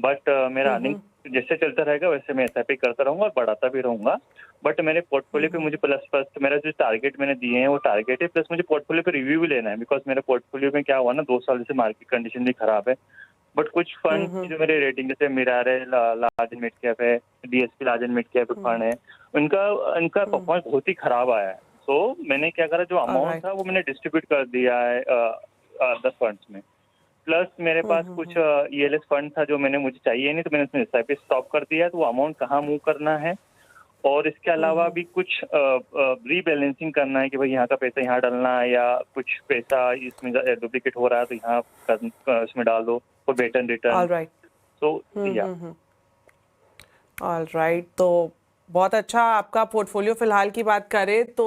But मेरा अर्निंग जैसे चलता रहेगा वैसे मैं SIP करता रहूंगा और बढ़ाता भी रहूंगा। बट मेरे पोर्टफोलियो पे मुझे प्लस फर्स्ट मेरा जो टारगेट मैंने दिए हैं वो टारगेट है, प्लस मुझे पोर्टफोलियो पे रिव्यू भी लेना है, बिकॉज मेरे पोर्टफोलियो में क्या हुआ ना, 2 साल से मार्केट कंडीशन भी खराब है। बट कुछ फंड जो मेरे रेटिंग जैसे मिरार है, लार्ज एंड मिड कैप है, DSP large and mid cap fund है, उनका परफॉर्मेंस बहुत ही खराब आया है। तो मैंने क्या करा, जो अमाउंट था वो मैंने डिस्ट्रीब्यूट कर दिया है 10 फंड्स में। प्लस मेरे पास कुछ ELS फंड था जो मुझे चाहिए नहीं, तो मैंने उसमें SIP स्टॉप कर दिया है। तो वो अमाउंट कहाँ मूव करना है, और इसके अलावा भी कुछ रीबैलेंसिंग करना है कि भाई यहाँ का पैसा यहाँ डालना है, या कुछ पैसा इसमें डुप्लीकेट हो रहा है तो यहाँ इसमें डाल दो फॉर बेटर रिटर्न। ऑलराइट, सो या ऑलराइट। तो बहुत अच्छा आपका पोर्टफोलियो फिलहाल की बात करें तो